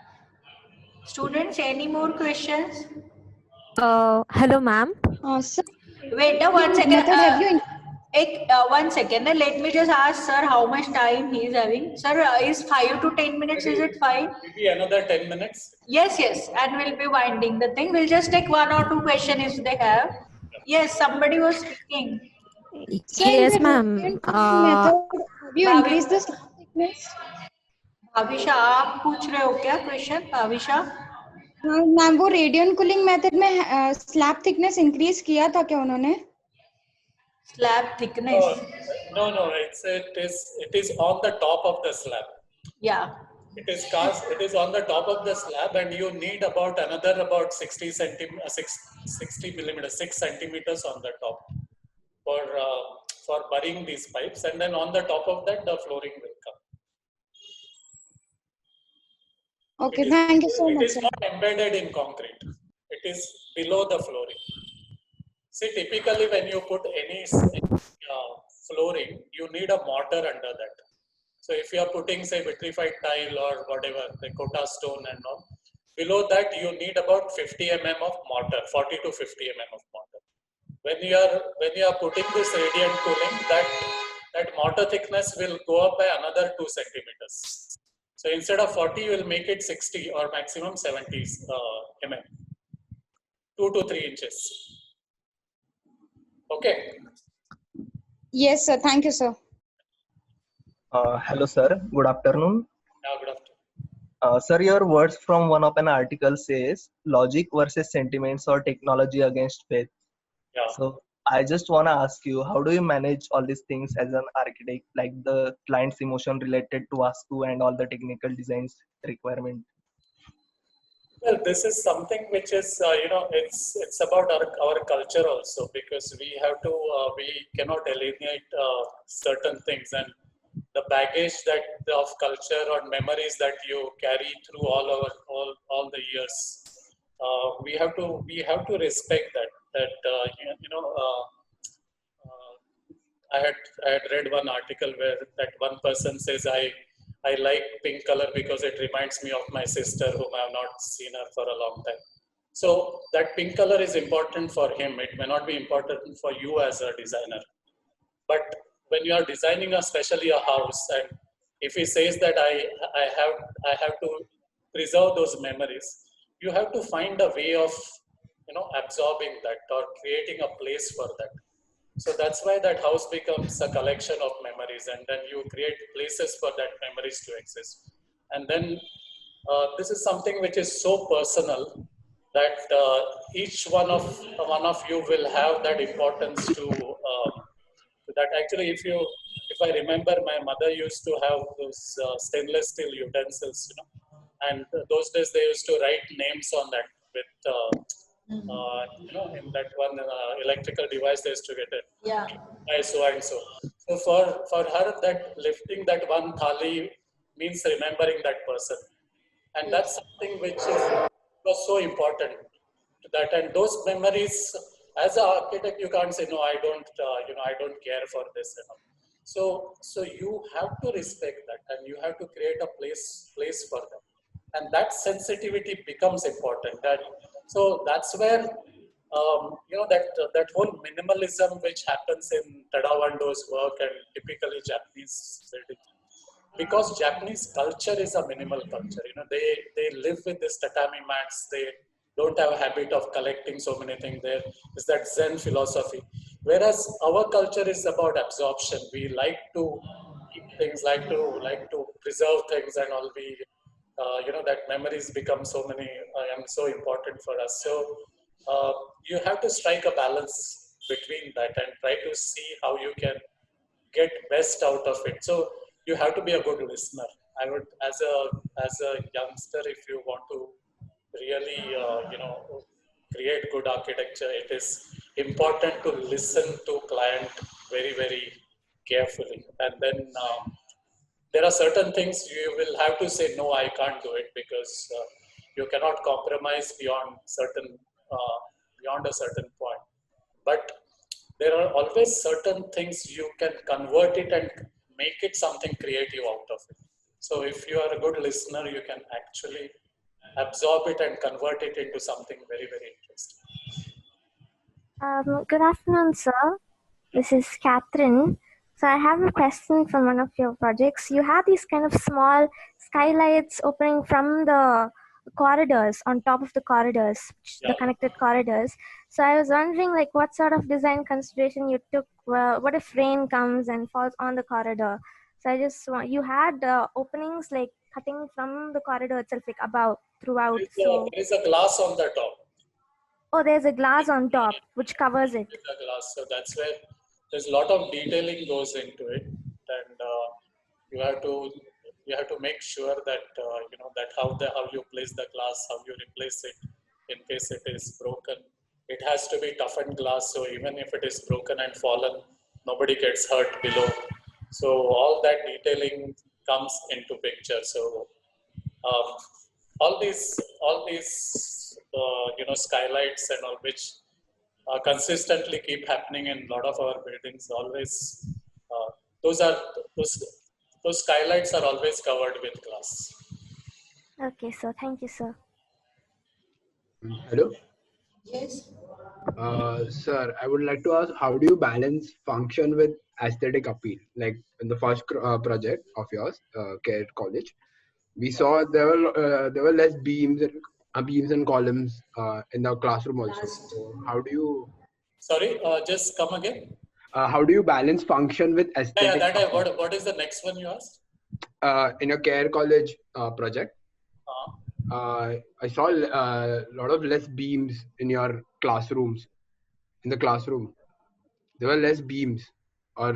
Students, any more questions? Hello, ma'am. Sir, Wait, one second. method have you 1 second. Let me just ask sir how much time he is having. Sir, is 5 to 10 minutes? Is it fine? Maybe another 10 minutes. Yes, yes. And we'll be winding the thing. We'll just take 1 or 2 questions if they have. Yes, somebody was speaking. Sir, Yes, in the ma'am. method, have you increased the slab thickness? Bhavisha आप पूछ रहे हो क्या question Bhavisha? Ma'am वो radian cooling method में slab thickness increase किया था क्या उन्होंने? Slab thickness. No, it is on the top of the slab. Yeah. It is cast. It is on the top of the slab, and you need about 60 millimeters, 6 centimeters on the top for burying these pipes, and then on the top of that, the flooring will come. Okay, thank you so much. It is not embedded in concrete. It is below the flooring. See, typically when you put any flooring, you need a mortar under that. So if you are putting, say, vitrified tile or whatever, the Kota stone and all, below that you need about 50 mm of mortar, 40 to 50 mm of mortar. When you are putting this radiant cooling, that mortar thickness will go up by another 2 centimeters. So instead of 40, you will make it 60 or maximum 70 mm, 2 to 3 inches. Okay. Yes, sir. Thank you, sir. Hello, sir. Good afternoon. Yeah, good afternoon. Sir, your words from one of an article says logic versus sentiments or technology against faith. Yeah. So I just want to ask you, how do you manage all these things as an architect, like the client's emotion related to Vastu and all the technical designs requirement? Well, this is something which is, it's about our culture also, because we have to, we cannot alienate certain things, and the baggage of culture or memories that you carry through all the years. We have to respect that I had read one article where that one person says, I like pink color because it reminds me of my sister whom I have not seen her for a long time. So that pink color is important for him. It may not be important for you as a designer. But when you are designing especially a house, and if he says that I have to preserve those memories, you have to find a way of absorbing that or creating a place for that. So that's why that house becomes a collection of memories, and then you create places for that memories to exist. And then this is something which is so personal that each one of you will have that importance to that. Actually, if I remember, my mother used to have those stainless steel utensils, and those days they used to write names on that with in that one electrical device they used to get it. Yeah. By so and so. So for her, that lifting that one thali means remembering that person, and that's something which was so important to that. And those memories, as an architect, you can't say no. I don't care for this. So you have to respect that, and you have to create a place for them, and that sensitivity becomes important. So that's where that whole minimalism which happens in Tadawando's work and typically Japanese building, because Japanese culture is a minimal culture. They live with this tatami mats. They don't have a habit of collecting so many things. There is that Zen philosophy, whereas our culture is about absorption. We like to keep things, like to preserve things, and all. We that memories become so many and so important for us. So you have to strike a balance between that and try to see how you can get best out of it. So you have to be a good listener. I would, as a youngster, if you want to really create good architecture, it is important to listen to client very, very carefully, and then there are certain things you will have to say no, I can't do it, because you cannot compromise beyond a certain point. But there are always certain things you can convert it and make it something creative out of it. So if you are a good listener, you can actually absorb it and convert it into something very, very interesting. Good afternoon, sir. This is Catherine. So I have a question from one of your projects. You have these kind of small skylights opening from the corridors, on top of the corridors, the connected corridors. So I was wondering, like, what sort of design consideration you took? What if rain comes and falls on the corridor? So I just want, you had openings like cutting from the corridor itself, like above, throughout. There is a glass on the top. Oh, there's a glass on top which covers it. There's a glass, so that's where there's a lot of detailing goes into it, and you have to make sure that that how you place the glass, how you replace it in case it is broken. It has to be toughened glass, so even if it is broken and fallen, nobody gets hurt below. So all that detailing comes into picture. So um, all these skylights and all, which consistently keep happening in a lot of our buildings. Always, uh, those are those those skylights are always covered with glass. Okay, sir. Thank you, sir. Hello. Yes. Sir, I would like to ask, how do you balance function with aesthetic appeal? Like in the first project of yours, Care College, we saw there were less beams and columns in the classroom also. So how do you? Sorry, just come again. How do you balance function with aesthetic? What is the next one you asked? In a Care College project. I saw a lot of less beams in your classrooms. In the classroom, there were less beams. Or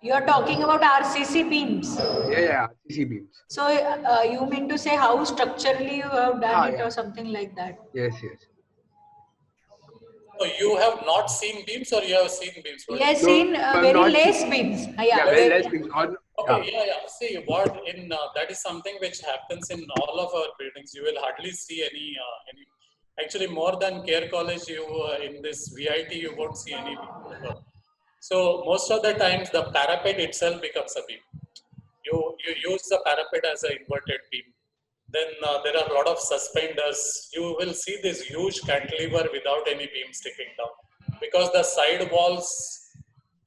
you are talking about RCC beams. Yeah, RCC beams. So you mean to say how structurally you have done it, or something like that? Yes. So you have not seen beams, or you have seen beams? Yes, seen very less beams. Very less beams. Okay, yeah. See, what in that is something which happens in all of our buildings. You will hardly see any. Actually, more than Care College, you in this VIT, you won't see any beam. So most of the times, the parapet itself becomes a beam. You use the parapet as an inverted beam. Then there are a lot of suspenders. You will see this huge cantilever without any beam sticking down, because the side walls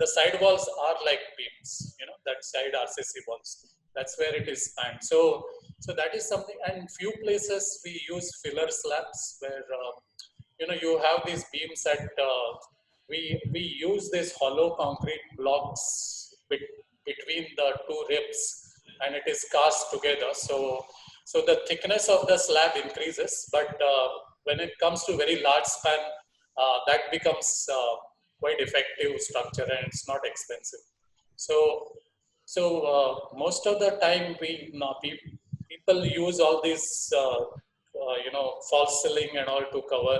are like beams. That side RCC walls. That's where it is spanned. So that is something. And few places we use filler slabs where you have these beams at we use these hollow concrete blocks between the two ribs, and it is cast together. So the thickness of the slab increases, but when it comes to very large span, that becomes quite effective structure, and it's not expensive. So most of the time people use all these false ceiling and all to cover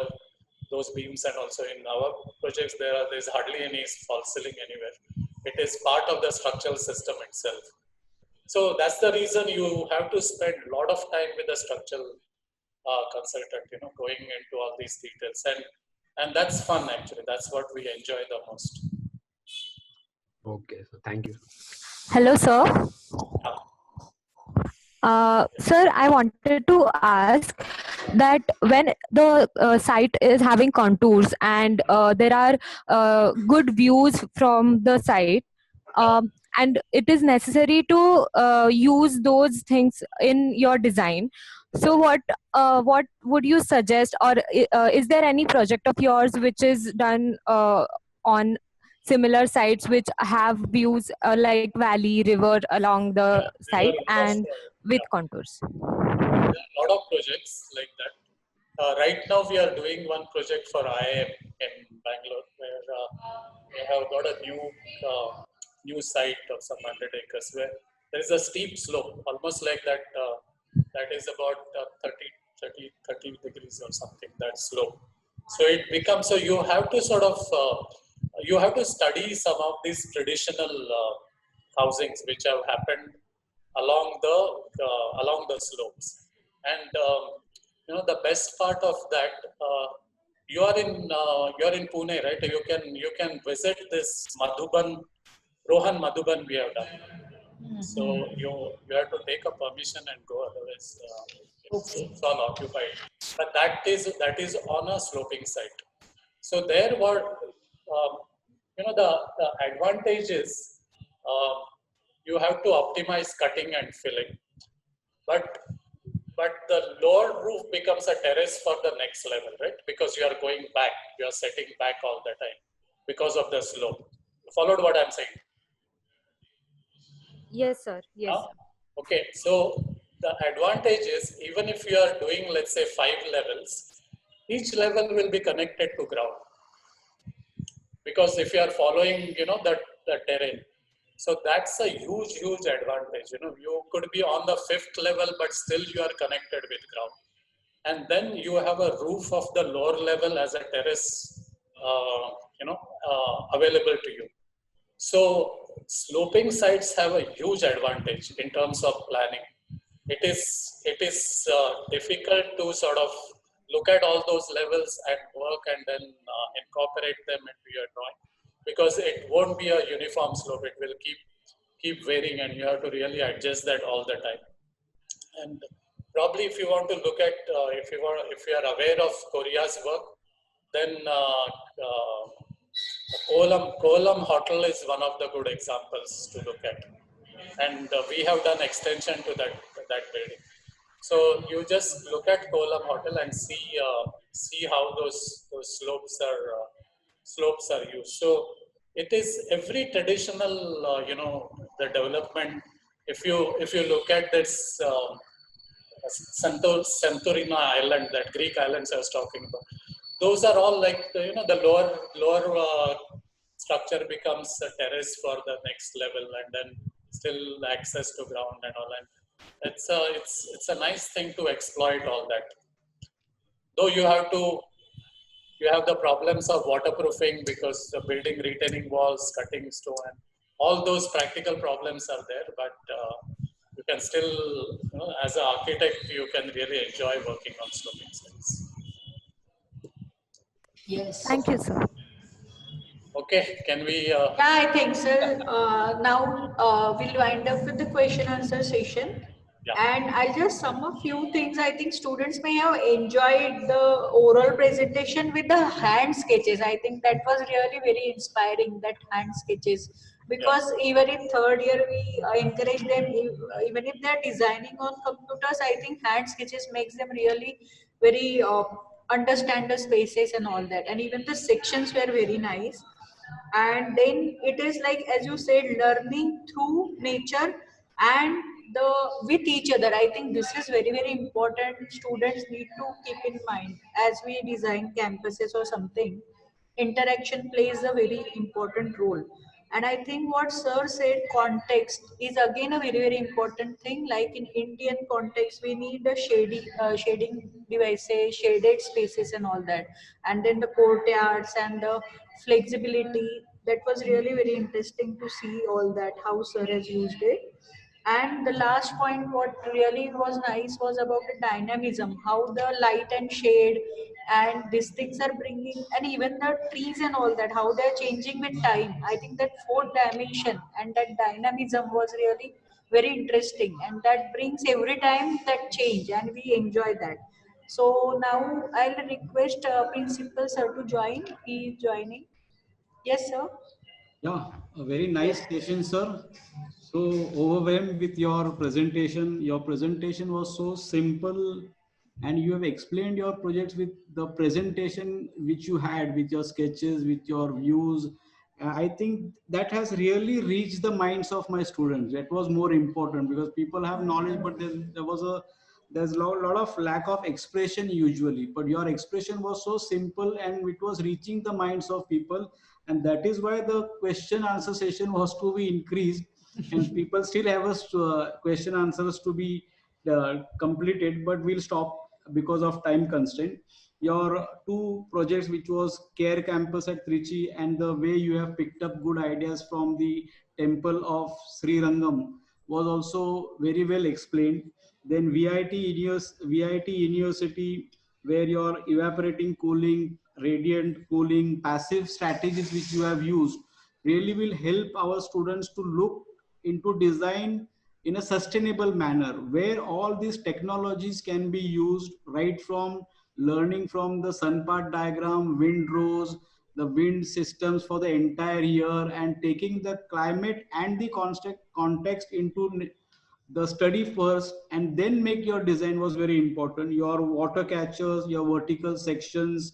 those beams, and also in our projects there's hardly any false ceiling anywhere. It is part of the structural system itself. So that's the reason you have to spend a lot of time with the structural consultant, going into all these details, and that's fun actually. That's what we enjoy the most. Okay, so thank you. Hello, sir. Sir, I wanted to ask that when the site is having contours and there are good views from the site, and it is necessary to use those things in your design. So, what would you suggest, or is there any project of yours which is done on similar sites which have views like valley, river along the site River and cross. with contours? There are a lot of projects like that. Right now, we are doing one project for IIM in Bangalore, where we have got a new site of some 100 acres where there is a steep slope, almost like that. That is about 30 degrees or something. That slope. So it becomes so you have to sort of you have to study some of these traditional housings which have happened along the slopes. And the best part of that, you are in Pune, right? You can visit this Rohan Madhuban we have done. So you have to take a permission and go, otherwise it's all occupied. But that is on a sloping site. So there were the advantage is uh, you have to optimize cutting and filling, but the lower roof becomes a terrace for the next level, right? Because you are going back, you are setting back all the time because of the slope. Followed what I'm saying? Yes, sir. Yes. Okay, so the advantage is even if you are doing, let's say, 5 levels, each level will be connected to ground. Because if you are following, the terrain, so that's a huge advantage. You could be on the 5th level, but still you are connected with ground. And then you have a roof of the lower level as a terrace, available to you. So sloping sites have a huge advantage in terms of planning. It is difficult to sort of look at all those levels and work and then incorporate them into your drawing, because it won't be a uniform slope. It will keep varying, and you have to really adjust that all the time. And probably, if you want to look at if you are aware of Korea's work, then Kolam Hotel is one of the good examples to look at, and we have done extension to that building. So you just look at Kolam Hotel and see how those slopes are used. So it is every traditional the development. If you look at this Santorini Island, that Greek islands I was talking about, those are all like the lower structure becomes a terrace for the next level, and then still access to ground and all. And it's a nice thing to exploit all that. Though you have the problems of waterproofing, because the building retaining walls, cutting stone, and all those practical problems are there. But you can still, as an architect, you can really enjoy working on sloping sites. Yes. Thank you, sir. Okay, can we? Yeah, I think so. Now we'll wind up with the question answer session. Yeah. And I'll just sum a few things. I think students may have enjoyed the oral presentation with the hand sketches. I think that was really very inspiring, that hand sketches. Because even in third year, we encourage them, even if they're designing on computers, I think hand sketches makes them really very understand the spaces and all that. And even the sections were very nice. And then it is like, as you said, learning through nature and the with each other. I think this is very important. Students need to keep in mind as we design campuses or something. Interaction plays a very important role. And I think what sir said, context is again a very important thing. Like in Indian context, we need a shading devices, shaded spaces and all that. And then the courtyards and the flexibility, that was really very interesting to see all that, how sir has used it. And the last point, what really was nice was about the dynamism, how the light and shade and these things are bringing, and even the trees and all that, how they're changing with time. I think that fourth dimension and that dynamism was really very interesting, and that brings every time that change, and we enjoy that. So now I'll request Principal Sir to join. He is joining. Yes, sir. Yeah, a very nice session, sir. So overwhelmed with your presentation. Your presentation was so simple, and you have explained your projects with the presentation which you had with your sketches, with your views. I think that has really reached the minds of my students. That was more important because people have knowledge, but there's a lot of lack of expression usually. But your expression was so simple, and it was reaching the minds of people, and that is why the question answer session was to be increased, and people still have question answers to be completed, but we'll stop because of time constraint. Your two projects, which was care campus at Trichy, and the way you have picked up good ideas from the temple of Sri Rangam, was also very well explained. Then VIT University, where your evaporating cooling, radiant cooling, passive strategies which you have used really will help our students to look into design in a sustainable manner, where all these technologies can be used, right from learning from the sun part diagram, wind rows, the wind systems for the entire year, and taking the climate and the context into the study first and then make your design was very important. Your water catchers, your vertical sections,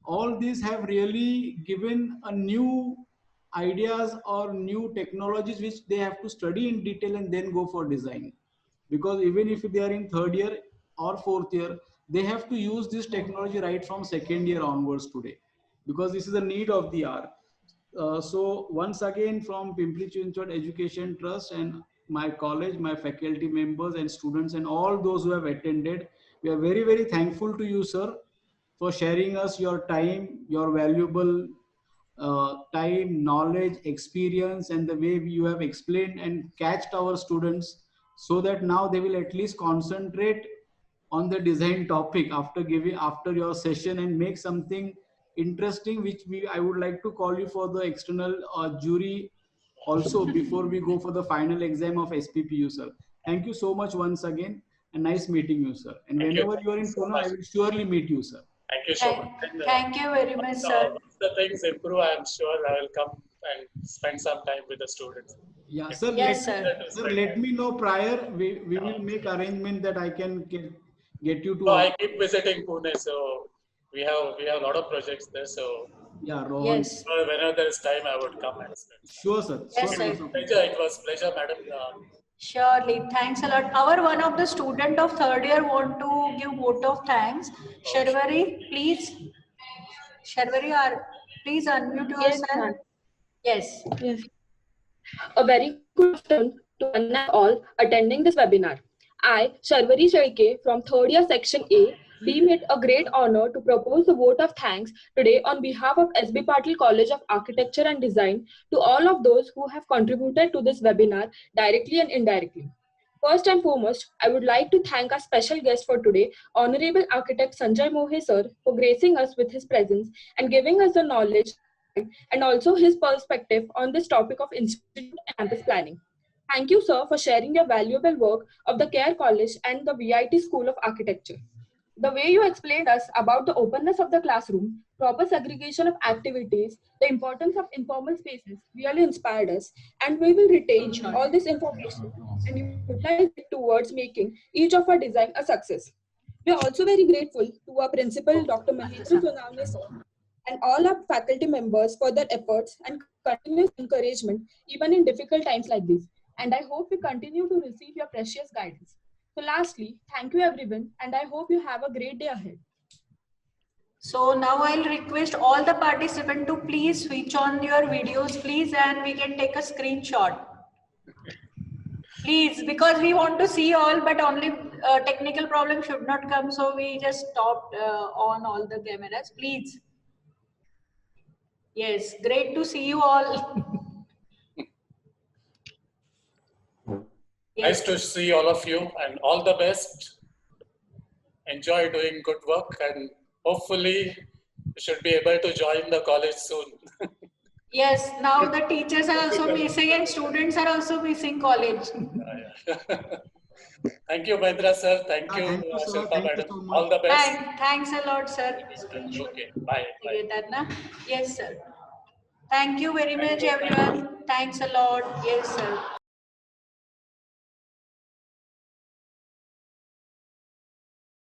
all these have really given a new ideas or new technologies which they have to study in detail and then go for design. Because even if they are in third year or fourth year, they have to use this technology right from second year onwards today, because this is the need of the hour. So once again, from Pimpri Chinchwad Education Trust and my college, my faculty members and students and all those who have attended, we are very, very thankful to you, sir, for sharing us your time, your valuable time, knowledge, experience, and the way you have explained and catched our students, so that now they will at least concentrate on the design topic after your session and make something interesting, which I would like to call you for the external jury also before we go for the final exam of SPPU, sir. Thank you so much once again, and nice meeting you, sir. And Thank you. whenever you are Thank you in so Pune, much. I will surely meet you, sir. Thank you so much. And, Thank you very much, sir. once the things improve, I am sure I will come and spend some time with the students. Yeah, sir. Yes, Sir, let me know prior. We will make arrangement that I can get you to. So I keep visiting Pune, so we have a lot of projects there. So yeah, Rohan. Yes. Whenever there is time, I would come and spend. Sure, sir. Yes, Sure, sir. Pleasure. It was pleasure, madam. Surely, thanks a lot. Our one of the student of third year want to give vote of thanks. Sharvari, please. Sharvari, please unmute Yes, yourself. ma'am. Yes. Yes. A very good afternoon to one and all attending this webinar. I, Sharvari Shalke from third year section A, deem it a great honor to propose the vote of thanks today on behalf of SB Patil College of Architecture and Design to all of those who have contributed to this webinar directly and indirectly. First and foremost, I would like to thank our special guest for today, Honorable Architect Sanjay Mohe sir, for gracing us with his presence and giving us the knowledge and also his perspective on this topic of institute and campus planning. Thank you, sir, for sharing your valuable work of the CARE College and the VIT School of Architecture. The way you explained us about the openness of the classroom, proper segregation of activities, the importance of informal spaces really inspired us, and we will retain all this information and utilize it towards making each of our design a success. We are also very grateful to our principal, Dr. Mahendra Sonawne sir, and all our faculty members for their efforts and continuous encouragement even in difficult times like this. And I hope we continue to receive your precious guidance. So lastly, thank you everyone, and I hope you have a great day ahead. So now I'll request all the participants to please switch on your videos, please, and we can take a screenshot. Please, because we want to see all, but only technical problem should not come, so we just stopped on all the cameras. Please. Yes, great to see you all. Nice to see all of you, and all the best. Enjoy doing good work, and hopefully you should be able to join the college soon. Yes, now the teachers are also missing and students are also missing college. Thank you, Mahendra sir. Thank you, Thank you, sir. Shilpa Thank you madam. so All much. the best. Thanks a lot, sir. Okay, bye. Bye. Yes, sir. Thank you very much, everyone. Thanks a lot. Yes, sir.